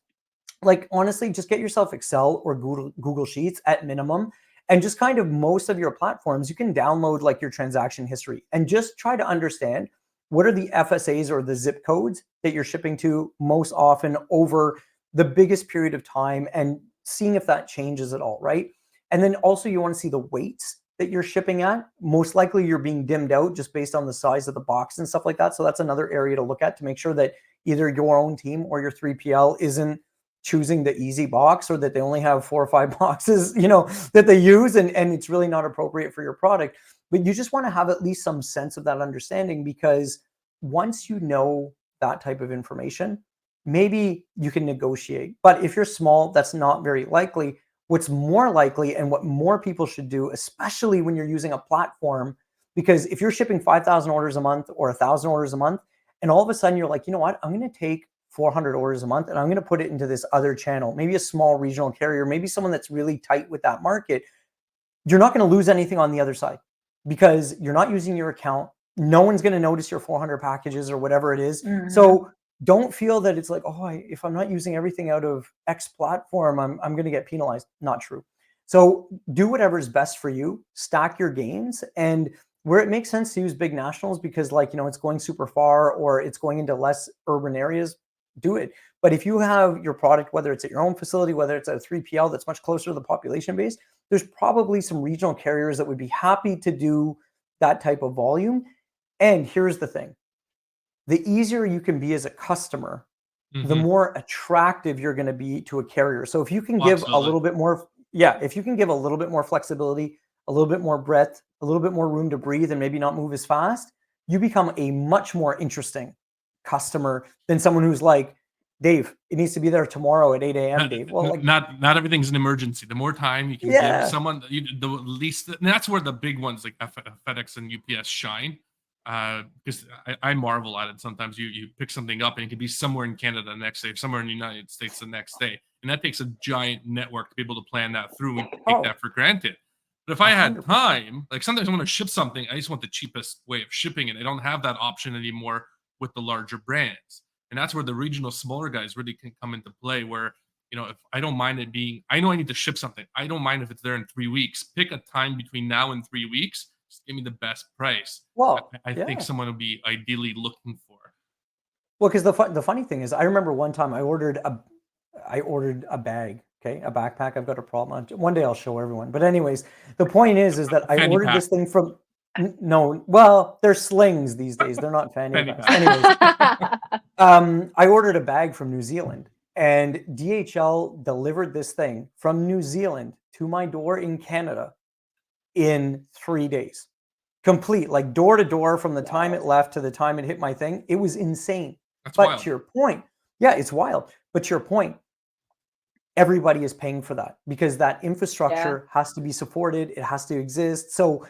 Like honestly, just get yourself Excel or Google Sheets at minimum. And just kind of most of your platforms, you can download like your transaction history and just try to understand what are the FSAs or the zip codes that you're shipping to most often over the biggest period of time, and seeing if that changes at all, right? And then also you want to see the weights that you're shipping at. Most likely you're being dimmed out just based on the size of the box and stuff like that. So that's another area to look at to make sure that either your own team or your 3PL isn't choosing the easy box, or that they only have 4 or 5 boxes, that they use, and it's really not appropriate for your product. But you just want to have at least some sense of that understanding, because once you know that type of information, maybe you can negotiate. But if you're small, that's not very likely. What's more likely, and what more people should do, especially when you're using a platform, because if you're shipping 5,000 orders a month or 1,000 orders a month, and all of a sudden you're like, you know what, I'm going to take 400 orders a month and I'm going to put it into this other channel, maybe a small regional carrier, maybe someone that's really tight with that market, you're not going to lose anything on the other side because you're not using your account. No one's going to notice your 400 packages or whatever it is. Mhm. So don't feel that it's like, oh, if I'm not using everything out of X platform, I'm going to get penalized. Not true. So do whatever's best for you, stack your gains, and where it makes sense to use big nationals because it's going super far or it's going into less urban areas, do it. But if you have your product, whether it's at your own facility, whether it's at a 3PL that's much closer to the population base, there's probably some regional carriers that would be happy to do that type of volume. And here's the thing, the easier you can be as a customer, the more attractive you're going to be to a carrier. So if you can give a little bit more, if you can give a little bit more flexibility, a little bit more breadth, a little bit more room to breathe and maybe not move as fast, you become a much more interesting customer than someone who's like, Dave, it needs to be there tomorrow at 8 a.m. Dave. Well, like not everything's an emergency. The more time you can give someone, the least, and that's where the big ones like FedEx and UPS shine. Because I marvel at it. Sometimes you pick something up and it could be somewhere in Canada the next day, or somewhere in the United States the next day, and that takes a giant network to be able to plan that through and take that for granted. But if I had 100%. time, like sometimes I want to ship something, I just want the cheapest way of shipping it. I don't have that option anymore with the larger brands. And that's where the regional smaller guys really can come into play, where, if I don't mind it being, I know I need to ship something. I don't mind if it's there in 3 weeks. Pick a time between now and 3 weeks. Just give me the best price. Well, I think someone would be ideally looking for. Well, because the funny thing is, I remember one time I ordered a bag, okay, a backpack. I've got a problem. One day I'll show everyone. But anyways, the point is that I ordered this thing from. No, well, they're slings these days. They're not fanny packs. Anyways, I ordered a bag from New Zealand, and DHL delivered this thing from New Zealand to my door in Canada in 3 days. Complete, like door to door from the time it left to the time it hit my thing. It was insane. That's but wild. To your point, yeah, it's wild. But to your point, everybody is paying for that because that infrastructure has to be supported. It has to exist. So,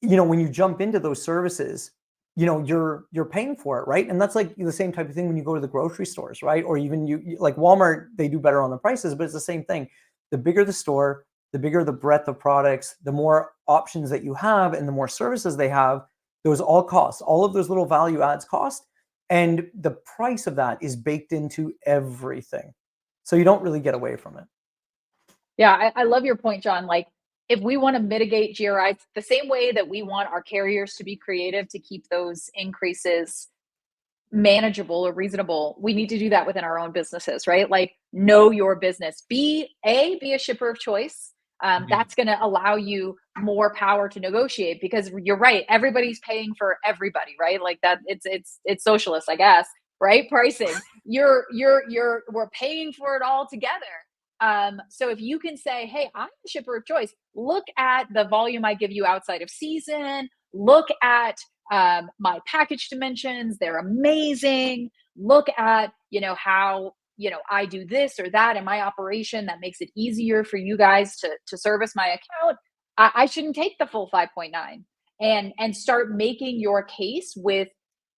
when you jump into those services, you're paying for it, right? And that's like the same type of thing when you go to the grocery stores, right? Or even you like Walmart, they do better on the prices, but it's the same thing. The bigger the store, the bigger the breadth of products, the more options that you have and the more services they have, those all cost. All of those little value adds cost. And the price of that is baked into everything. So you don't really get away from it. Yeah, I love your point, John. Like, if we want to mitigate GRI, the same way that we want our carriers to be creative to keep those increases manageable or reasonable, we need to do that within our own businesses, right? Like, know your business. Be a shipper of choice. That's going to allow you more power to negotiate, because you're right. Everybody's paying for everybody, right? Like that. It's socialist, I guess, right? Pricing. We're paying for it all together. So if you can say, hey, I'm the shipper of choice, look at the volume I give you outside of season, look at my package dimensions, they're amazing. Look at, how I do this or that in my operation that makes it easier for you guys to service my account, I shouldn't take the full 5.9, and start making your case with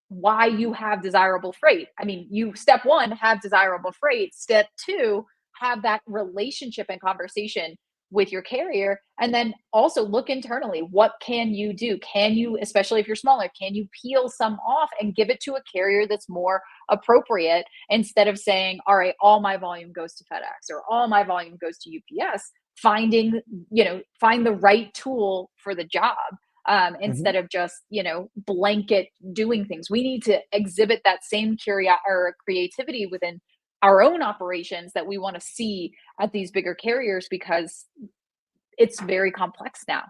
why you have desirable freight. I mean, you, step one, have desirable freight. Step two, have that relationship and conversation with your carrier. And then also look internally. What can you do? Can you, especially if you're smaller, can you peel some off and give it to a carrier that's more appropriate, instead of saying, all right, all my volume goes to FedEx or all my volume goes to UPS? Find the right tool for the job, Mhm. instead of just blanket doing things. We need to exhibit that same creativity within our own operations that we want to see at these bigger carriers, because it's very complex now.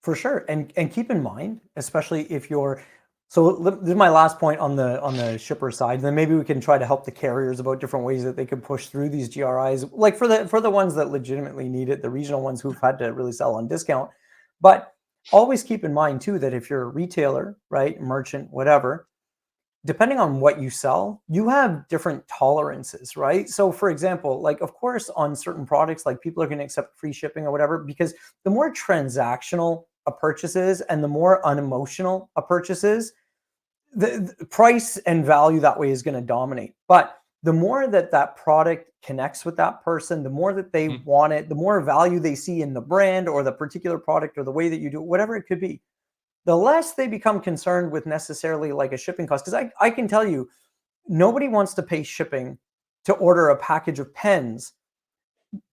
For sure, and keep in mind, especially if you're so this is my last point on the shipper side. Then maybe we can try to help the carriers about different ways that they could push through these GRIs, like for the ones that legitimately need it, the regional ones who've had to really sell on discount. But always keep in mind too that if you're a retailer, right, merchant, whatever, depending on what you sell, you have different tolerances, right? So for example, like of course on certain products, like people are going to accept free shipping or whatever, because the more transactional a purchase is and the more unemotional a purchase is, the price and value that way is going to dominate. But the more that that product connects with that person, the more that they Mhm. want it, the more value they see in the brand or the particular product or the way that you do it, whatever it could be, the less they become concerned with necessarily like a shipping cost. Because I can tell you, nobody wants to pay shipping to order a package of pens,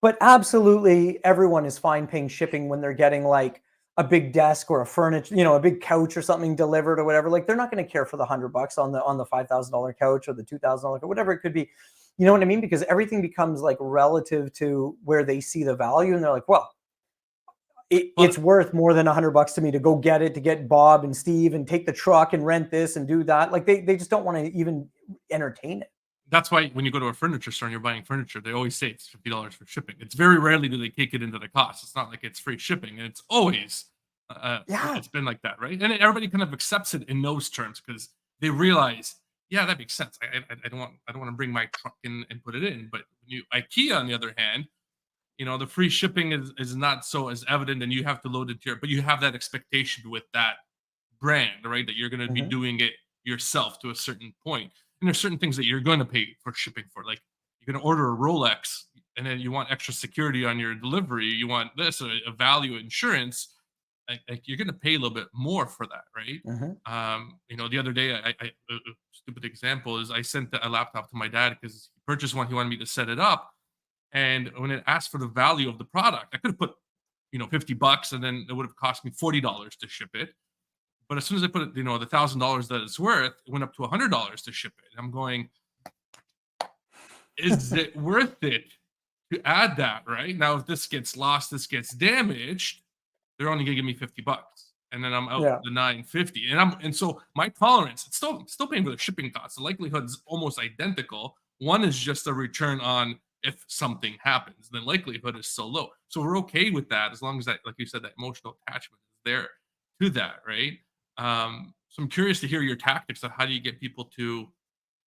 but absolutely everyone is fine paying shipping when they're getting like a big desk or a furniture, a big couch or something delivered or whatever. Like they're not going to care for the $100 on the $5,000 couch or the $2,000 whatever it could be. You know what I mean? Because everything becomes like relative to where they see the value, and they're like, well, Well, it's worth more than $100 to me to go get it, to get Bob and Steve and take the truck and rent this and do that. Like they just don't want to even entertain it. that's why when you go to a furniture store and you're buying furniture, they always say it's $50 for shipping. It's very rarely do they kick it into the cost. It's not like it's free shipping, and it's always Yeah. it's been like that, right? And everybody kind of accepts it in those terms because they realize, yeah, that makes sense. I don't want to bring my truck in and put it in. But when you IKEA, on the other hand, the free shipping is not so as evident, and you have to load it here, but you have that expectation with that brand, right? That you're going to be Mhm. doing it yourself to a certain point. And there's certain things that you're going to pay for shipping for. Like you're going to order a Rolex and then you want extra security on your delivery. You want this, a value insurance. Like you're going to pay a little bit more for that, right? Mhm. The other day, a stupid example is I sent a laptop to my dad because he purchased one. He wanted me to set it up. And when it asked for the value of the product, I could have put, $50 and then it would have cost me $40 to ship it. But as soon as I put it, the $1,000 that it's worth, it went up to $100 to ship it. And I'm going, is it worth it to add that? Right now, if this gets lost, this gets damaged, they're only gonna give me $50, and then I'm out Yeah. the 950. And so my tolerance, it's still paying for the shipping costs. The likelihood's almost identical. One is just a return on if something happens. The likelihood is so low. So we're okay with that as long as that, like you said, that emotional attachment is there to that, right? So I'm curious to hear your tactics of how do you get people to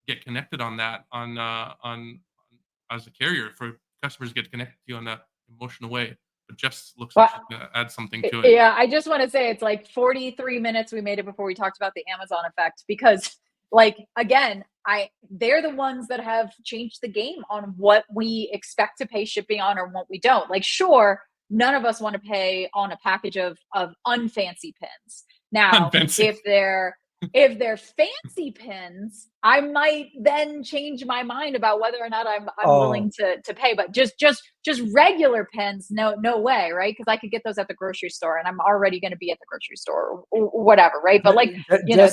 get connected on that on as a carrier for customers to get connected to you on that emotional way. But Jess looks like Well, she's gonna add something to it. yeah, I just want to say it's like 43 minutes we made it before we talked about the Amazon effect, because like again, they're the ones that have changed the game on what we expect to pay shipping on or what we don't. Like sure, none of us want to pay on a package of unfancy pins. Now, Fancy. if they're fancy pins, I might then change my mind about whether or not I'm willing Oh, to pay. But just regular pins, no way, right? Because I could get those at the grocery store, and I'm already going to be at the grocery store or whatever, right? But like there are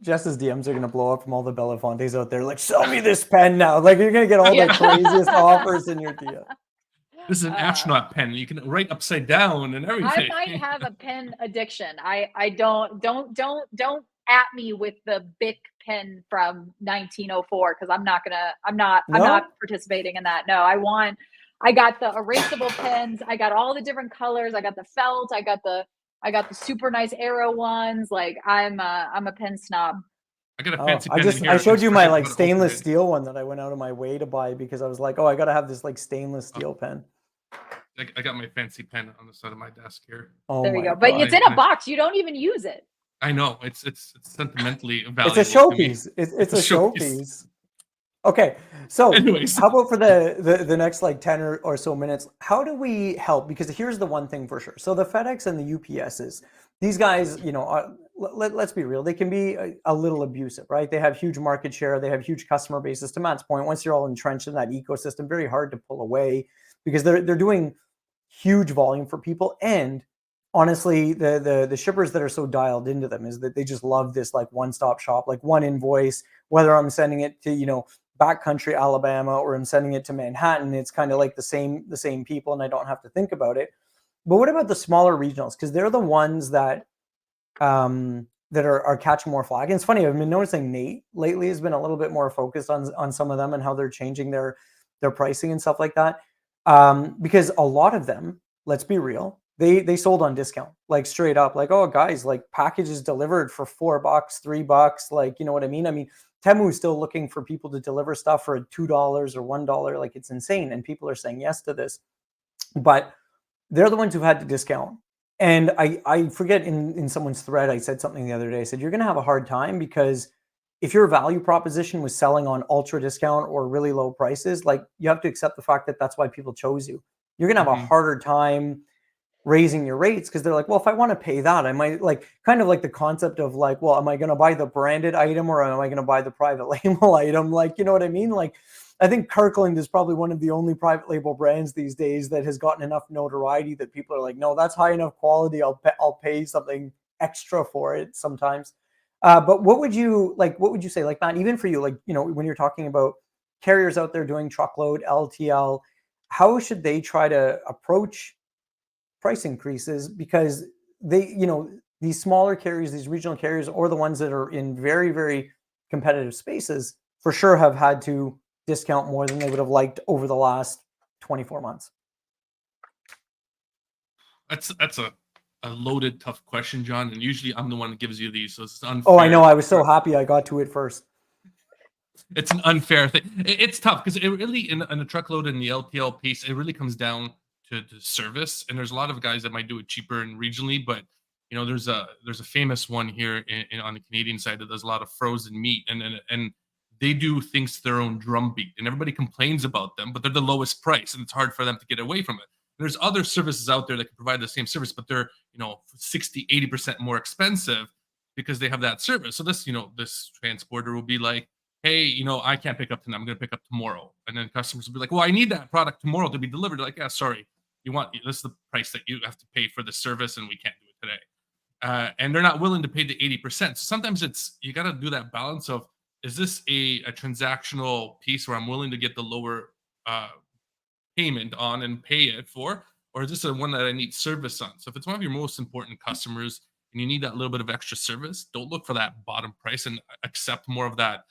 Jess's DMs are gonna blow up from all the Belafontes out there. Like, sell me this pen now. Like, you're gonna get all the yeah. craziest offers in your DM. This is an uh, astronaut pen. You can write upside down and I everything. might have a pen addiction. I don't at me with the Bic pen from 1904, because I'm not No. participating in that. No, I got the erasable pens. I got all the different colors. I got the felt. I got the super nice arrow ones. Like I'm a pen snob. I got a Oh, fancy pen in here. I showed you my like Gotta open stainless it. steel one that I went out of my way to buy because I was like, oh, I gotta have this like stainless Oh, steel pen. I got my fancy pen on the side of my desk here. Oh There you my go. But it's god. in a box. You don't even use it. I know it's sentimentally It's a valuable to me. showpiece. It's It's a a showpiece. showpiece. Okay, so Anyways, how about for the next like 10 or so minutes, how do we help? Because here's the one thing for sure. So the FedEx and the UPSs, these guys, you know, let's be real, they can be a little abusive, right? They have huge market share, they have huge customer bases. To Matt's point, once you're all entrenched in that ecosystem, very hard to pull away because they're doing huge volume for people. And honestly, the shippers that are so dialed into them is that they just love this like one-stop shop, like one invoice, whether I'm sending it to, you know, backcountry Alabama or I'm sending it to Manhattan, it's kind of like the same people and I don't have to think about it. But what about the smaller regionals? Because they're the ones that that are catching more flack. And it's funny, I've been noticing Nate lately has been a little bit more focused on some of them and how they're changing their pricing and stuff like that. Because a lot of them, let's be real, they sold on discount, like straight up, like, oh guys, like packages delivered for $4, $3, like, you know what I mean? I mean, Temu is still looking for people to deliver stuff for $2 or $1. Like it's insane. And people are saying yes to this, but they're the ones who've had to discount. And I forget in someone's thread, I said something the other day. I said, you're going to have a hard time because if your value proposition was selling on ultra discount or really low prices, like you have to accept the fact that that's why people chose you. You're going to have a harder time raising your rates because they're like, well, if I want to pay that, I might like kind of like the concept of like, well, am I going to buy the branded item or am I going to buy the private label item? Like, you know what I mean? Like, I think Kirkland is probably one of the only private label brands these days that has gotten enough notoriety that people are like, no, that's high enough quality. I'll pay something extra for it sometimes. But what would you like? What would you say, like Matt? Even for you, like you know, when you're talking about carriers out there doing truckload, LTL, how should they try to approach price increases? Because they, you know, these smaller carriers, these regional carriers, or the ones that are in very, very competitive spaces, for sure have had to discount more than they would have liked over the last 24 months. that's a loaded, tough question, John. And usually I'm the one that gives you these, so it's unfair. Oh, I know. I was so happy I got to it first. It's an unfair thing. It's tough because it really in the truckload and the LTL piece, it really comes down to service. And there's a lot of guys that might do it cheaper and regionally, but you know, there's a famous one here on the Canadian side that does a lot of frozen meat, and they do things to their own drumbeat, and everybody complains about them, but they're the lowest price, and it's hard for them to get away from it. There's other services out there that can provide the same service, but they're 60-80% more expensive because they have that service. So this transporter will be like, hey, I can't pick up tonight. I'm going to pick up tomorrow. And then customers will be like, well, I need that product tomorrow to be delivered. They're like, yeah, sorry. This is the price that you have to pay for the service, and we can't do it today. And they're not willing to pay the 80%. So sometimes you got to do that balance of, is this a transactional piece where I'm willing to get the lower payment on and pay it for, or is this a one that I need service on? So if it's one of your most important customers and you need that little bit of extra service, don't look for that bottom price and accept more of that.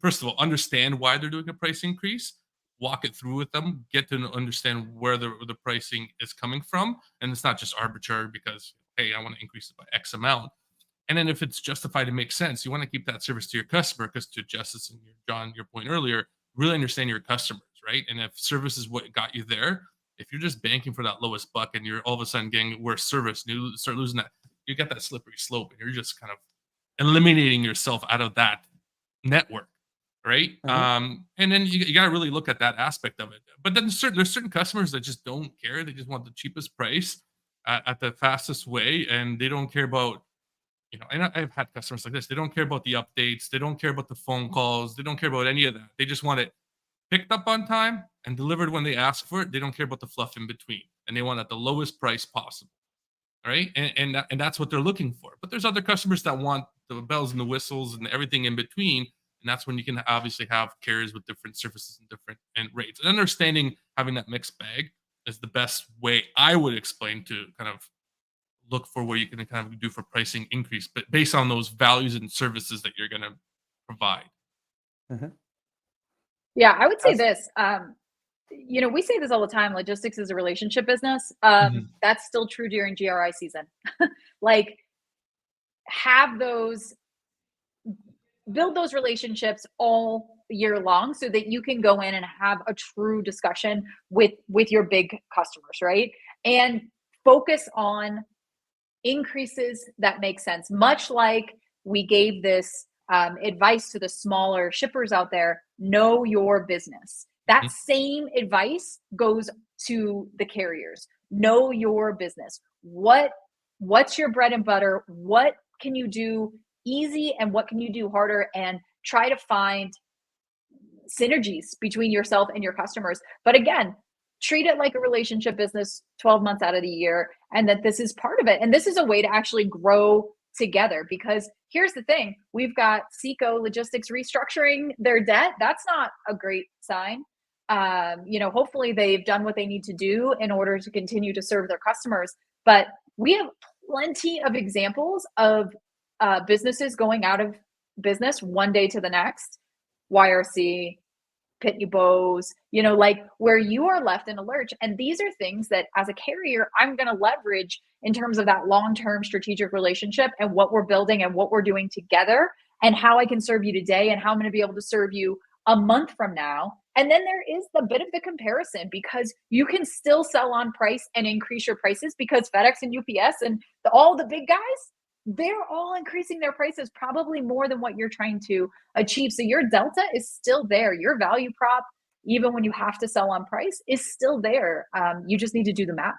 First of all, understand why they're doing a price increase, walk it through with them, get to understand where the pricing is coming from. And it's not just arbitrary because, hey, I want to increase it by X amount. And then if it's justified, it makes sense. You want to keep that service to your customer because, to Justice and John, your point earlier, really understand your customers, right? And if service is what got you there, if you're just banking for that lowest buck and you're all of a sudden getting worse service and you start losing that, you get that slippery slope and you're just kind of eliminating yourself out of that network, right? And then you got to really look at that aspect of it. But then there's certain customers that just don't care. They just want the cheapest price at the fastest way, and they don't care about, and I've had customers like this. They don't care about the updates. They don't care about the phone calls. They don't care about any of that. They just want it picked up on time and delivered when they ask for it. They don't care about the fluff in between, and they want at the lowest price possible. Right. And that's what they're looking for. But there's other customers that want the bells and the whistles and everything in between. And that's when you can obviously have carriers with different services and different rates. And understanding having that mixed bag is the best way I would explain to kind of look for where you can kind of do for pricing increase, but based on those values and services that you're going to provide. Yeah, I would say this. We say this all the time. Logistics is a relationship business. That's still true during GRI season. Like, have those build those relationships all year long so that you can go in and have a true discussion with your big customers, right? And focus on increases that make sense. Much like we gave this advice to the smaller shippers out there, know your business. That same advice goes to the carriers. Know your business. What's your bread and butter? What can you do easy and what can you do harder? And try to find synergies between yourself and your customers. But again, treat it like a relationship business 12 months out of the year, and that this is part of it. And this is a way to actually grow together, because here's the thing, we've got Seco Logistics restructuring their debt. That's not a great sign. Hopefully they've done what they need to do in order to continue to serve their customers. But we have plenty of examples of businesses going out of business one day to the next. YRC, Pitney Bowes, like where you are left in a lurch. And these are things that as a carrier, I'm going to leverage in terms of that long-term strategic relationship and what we're building and what we're doing together and how I can serve you today and how I'm going to be able to serve you a month from now. And then there is the bit of the comparison, because you can still sell on price and increase your prices, because FedEx and UPS and all the big guys, they're all increasing their prices probably more than what you're trying to achieve. So your delta is still there. Your value prop, even when you have to sell on price, is still there. You just need to do the math.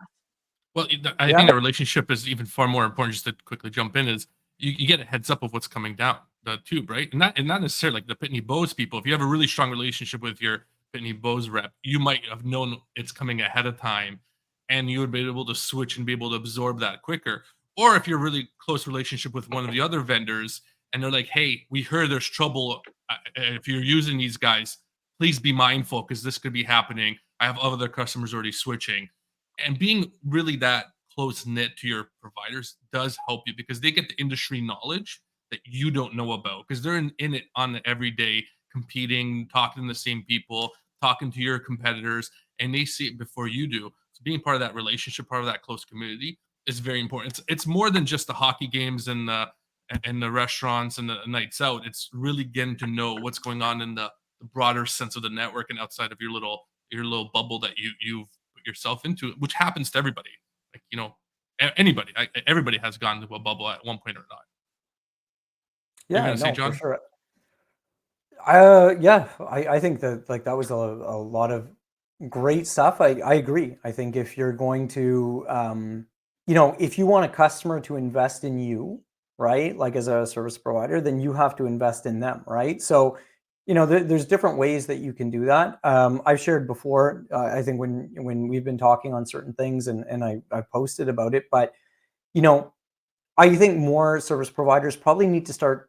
Well, I think the relationship is even far more important. Just to quickly jump in, is you get a heads up of what's coming down the tube, right? And not necessarily like the Pitney Bowes people. If you have a really strong relationship with your Pitney Bowes rep, you might have known it's coming ahead of time, and you would be able to switch and be able to absorb that quicker. Or if you're really close relationship with one of the other vendors, and they're like, "Hey, we heard there's trouble. If you're using these guys, please be mindful because this could be happening. I have other customers already switching." And being really that close knit to your providers does help you, because they get the industry knowledge that you don't know about, because they're in it on the everyday, competing, talking to the same people, talking to your competitors, and they see it before you do. So being part of that relationship, part of that close community, is very important. It's more than just the hockey games and the restaurants and the nights out. It's really getting to know what's going on in the broader sense of the network and outside of your little bubble that you've yourself into, which happens to everybody. Like, anybody, everybody has gone to a bubble at one point or not. Yeah, no, no, John? for sure. I think that like that was a lot of great stuff. I agree. I think if you're going to, if you want a customer to invest in you, right, like as a service provider, then you have to invest in them, right? So, there's different ways that you can do that. I've shared before, I think when we've been talking on certain things, and I've posted about it, but, I think more service providers probably need to start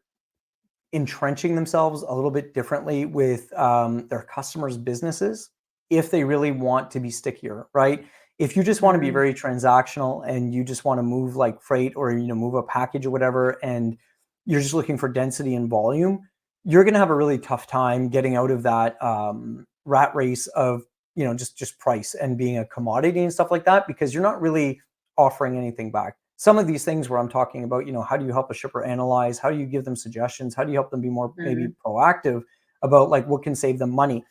entrenching themselves a little bit differently with their customers' businesses if they really want to be stickier, right? If you just want to be very transactional and you just want to move like freight or move a package or whatever, and you're just looking for density and volume, you're going to have a really tough time getting out of that rat race of just price and being a commodity and stuff like that, because you're not really offering anything back. Some of these things where I'm talking about, how do you help a shipper analyze? How do you give them suggestions? How do you help them be more maybe proactive about like what can save them money?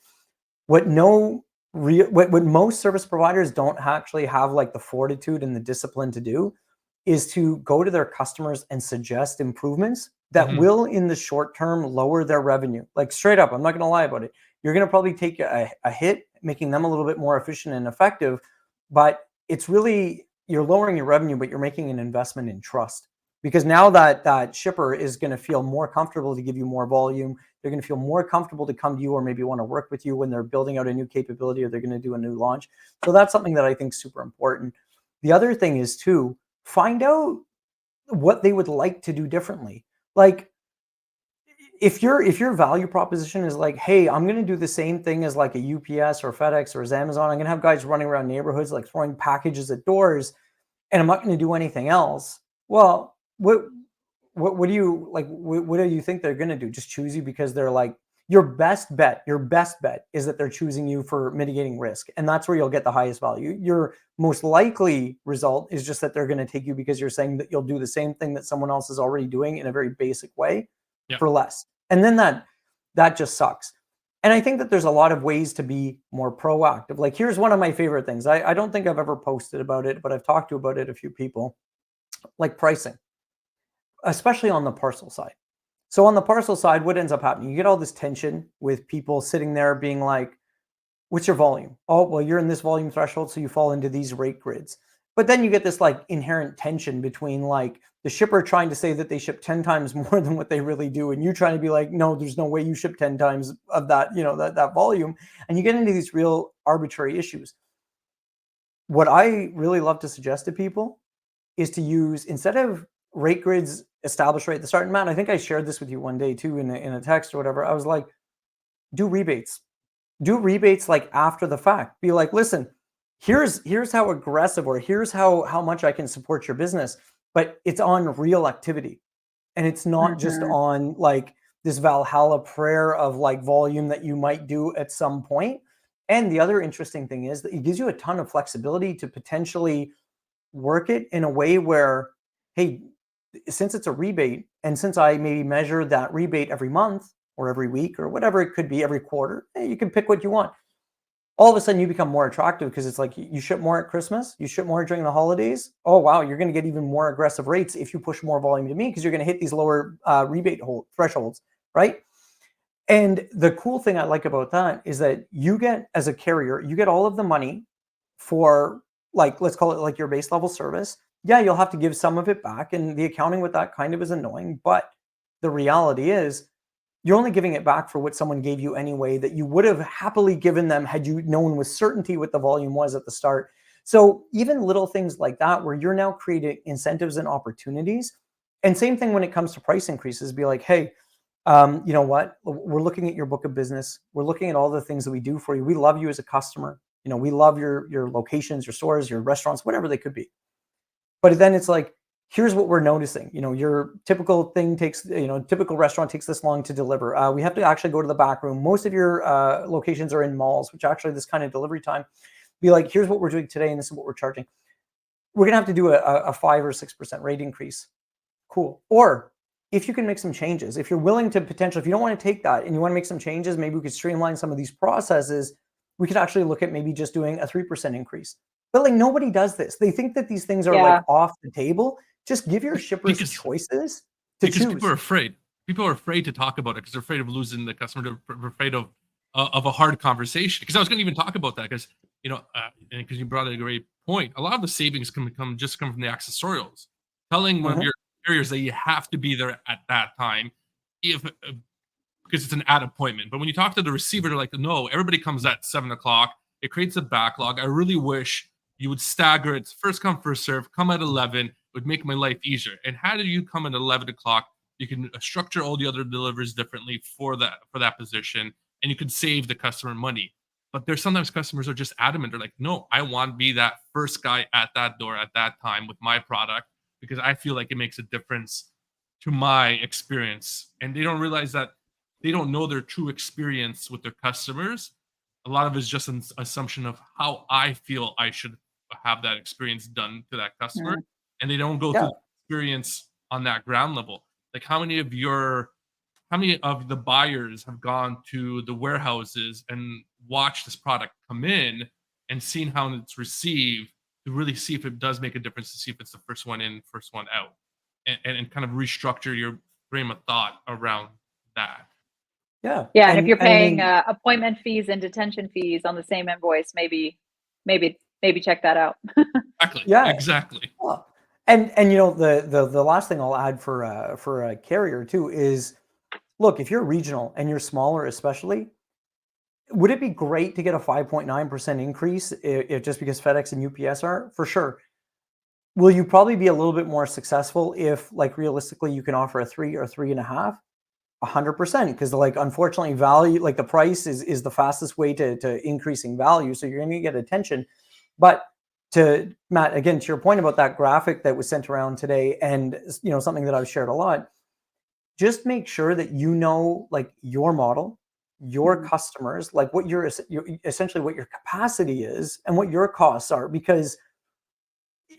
What most service providers don't actually have like the fortitude and the discipline to do is to go to their customers and suggest improvements that will in the short term lower their revenue. Like straight up, I'm not going to lie about it. You're going to probably take a hit, making them a little bit more efficient and effective, but it's really, you're lowering your revenue, but you're making an investment in trust, because now that shipper is going to feel more comfortable to give you more volume. They're going to feel more comfortable to come to you or maybe want to work with you when they're building out a new capability or they're going to do a new launch. So that's something that I think is super important. The other thing is to find out what they would like to do differently. Like if your value proposition is like, hey, I'm going to do the same thing as like a UPS or FedEx or as Amazon. I'm going to have guys running around neighborhoods, like throwing packages at doors, and I'm not going to do anything else. Well, what do you like? What do you think they're going to do? Just choose you because they're like your best bet is that they're choosing you for mitigating risk. And that's where you'll get the highest value. Your most likely result is just that they're going to take you because you're saying that you'll do the same thing that someone else is already doing in a very basic way for less. And then that just sucks. And I think that there's a lot of ways to be more proactive. Like, here's one of my favorite things. I don't think I've ever posted about it, but I've talked to about it a few people, like pricing, especially on the parcel side. So on the parcel side, what ends up happening? You get all this tension with people sitting there being like, what's your volume? Oh, well, you're in this volume threshold, so you fall into these rate grids. But then you get this like inherent tension between like the shipper trying to say that they ship 10 times more than what they really do, and you trying to be like, no, there's no way you ship 10 times of that, that volume. And you get into these real arbitrary issues. What I really love to suggest to people is to use, instead of rate grids established right at the start, and Matt, I think I shared this with you one day too in a text or whatever. I was like, do rebates. Do rebates like after the fact. Be like, listen, here's how aggressive, or here's how much I can support your business, but it's on real activity. And it's not just Mhm. on like this Valhalla prayer of like volume that you might do at some point. And the other interesting thing is that it gives you a ton of flexibility to potentially work it in a way where, hey, since it's a rebate, and since I maybe measure that rebate every month or every week or whatever it could be, every quarter, you can pick what you want. All of a sudden you become more attractive because it's like you ship more at Christmas, you ship more during the holidays. Oh, wow, you're going to get even more aggressive rates if you push more volume to me because you're going to hit these lower rebate thresholds, right? And the cool thing I like about that is that you get, as a carrier, you get all of the money for, like, let's call it like your base level service. Yeah, you'll have to give some of it back, and the accounting with that kind of is annoying, but the reality is you're only giving it back for what someone gave you anyway, that you would have happily given them had you known with certainty what the volume was at the start. So even little things like that, where you're now creating incentives and opportunities. And same thing when it comes to price increases, be like, hey, you know what? We're looking at your book of business. We're looking at all the things that we do for you. We love you as a customer. We love your locations, your stores, your restaurants, whatever they could be. But then it's like, here's what we're noticing. Your typical thing takes, typical restaurant takes this long to deliver. We have to actually go to the back room. Most of your locations are in malls, which actually this kind of delivery time. Be like, here's what we're doing today, and this is what we're charging. We're gonna have to do a 5 or 6% rate increase. Cool. Or if you can make some changes, if you're willing to potentially, if you don't want to take that and you want to make some changes, maybe we could streamline some of these processes. We could actually look at maybe just doing a 3% increase. But like, nobody does this. They think that these things are like Yeah. off the table. Just give your shippers Because choices to because choose. people are afraid. People are afraid to talk about it because they're afraid of losing the customer. They're afraid of a hard conversation. Because I was going to even talk about that because because you brought a great point. A lot of the savings come from the accessorials. Telling one of Mhm. your carriers that you have to be there at that time, if because it's an ad appointment. But when you talk to the receiver, they're like, no, everybody comes at 7 o'clock. It creates a backlog. I really wish you would stagger it. First come, first serve. Come at 11. It would make my life easier. And how do you come at 11 o'clock? You can structure all the other deliveries differently for that position, and you can save the customer money. But there's sometimes customers are just adamant. They're like, no, I want to be that first guy at that door at that time with my product because I feel like it makes a difference to my experience. And they don't realize that they don't know their true experience with their customers. A lot of it is just an assumption of how I feel I should have that experience done to that customer, Mm. and they don't go through Yeah. the experience on that ground level. Like how many of the buyers have gone to the warehouses and watched this product come in and seen how it's received to really see if it does make a difference, to see if it's the first one in, first one out, and kind of restructure your frame of thought around that. Yeah. Yeah, and if And you're I paying mean, appointment fees and detention fees on the same invoice, maybe check that out. Exactly. yeah. Exactly. Well, and the last thing I'll add for a carrier too is, look, if you're regional and you're smaller, especially, would it be great to get a 5.9% increase if just because FedEx and UPS are? For sure. Will you probably be a little bit more successful if, like, realistically, you can offer a 3 or 3.5? 100%, because like, unfortunately, value, like the price is the fastest way to increasing value. So you're going to get attention. But to Matt, again, to your point about that graphic that was sent around today, and something that I've shared a lot, just make sure that like your model, your Mhm. customers, like what essentially what your capacity is and what your costs are, because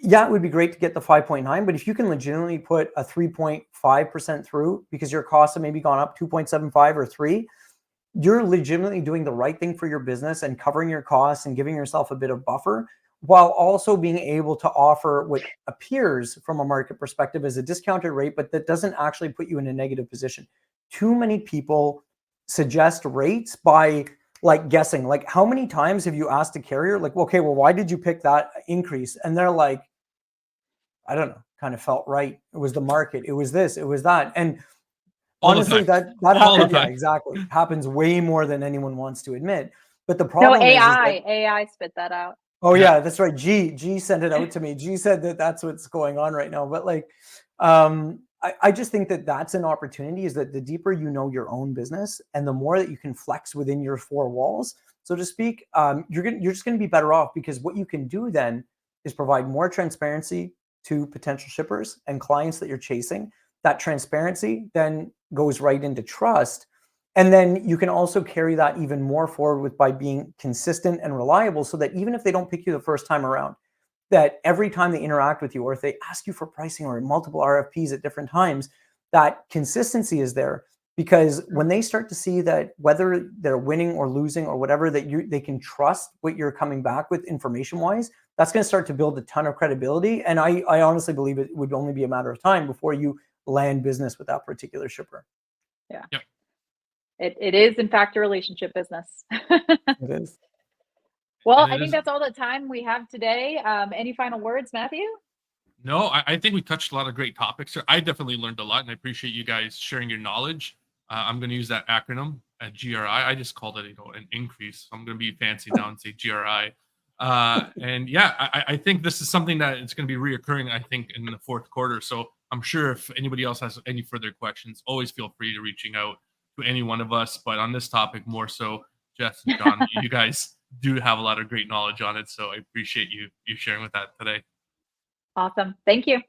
yeah, it would be great to get the 5.9, but if you can legitimately put a 3.5% through because your costs have maybe gone up 2.75 or 3, you're legitimately doing the right thing for your business and covering your costs and giving yourself a bit of buffer while also being able to offer what appears from a market perspective as a discounted rate, but that doesn't actually put you in a negative position. Too many people suggest rates by like guessing. Like, how many times have you asked a carrier, like, okay, well, why did you pick that increase? And they're like, I don't know, kind of felt right. It was the market. It was this, it was that. And All the honestly, time. that All the happens. Yeah, time. exactly. Happens way more than anyone wants to admit. But the No, problem is that, AI spit that out. oh Yeah. yeah, that's right. G sent it out to me. G said that that's what's going on right now. But like, I just think that that's an opportunity, is that the deeper you know your own business and the more that you can flex within your four walls, so to speak, you're just going to be better off, because what you can do then is provide more transparency to potential shippers and clients that you're chasing. That transparency then goes right into trust. And then you can also carry that even more forward with by being consistent and reliable, so that even if they don't pick you the first time around, that every time they interact with you, or if they ask you for pricing or multiple RFPs at different times, that consistency is there. Because when they start to see that whether they're winning or losing or whatever, that they can trust what you're coming back with information wise, that's going to start to build a ton of credibility. And I honestly believe it would only be a matter of time before you land business with that particular shipper. Yeah. Yep. It is in fact a relationship business. It is. Well, And I it think is. that's all the time we have today. Any final words, Matthew? No, I think we touched a lot of great topics here. I definitely learned a lot, and I appreciate you guys sharing your knowledge. I'm going to use that acronym at GRI. I just called it, an increase. I'm going to be fancy now and say GRI. And yeah, I think this is something that it's going to be reoccurring, I think, in the fourth quarter. So I'm sure if anybody else has any further questions, always feel free to reaching out to any one of us. But on this topic more so, Jess and John, you guys do have a lot of great knowledge on it. So I appreciate you sharing with that today. Awesome. Thank you.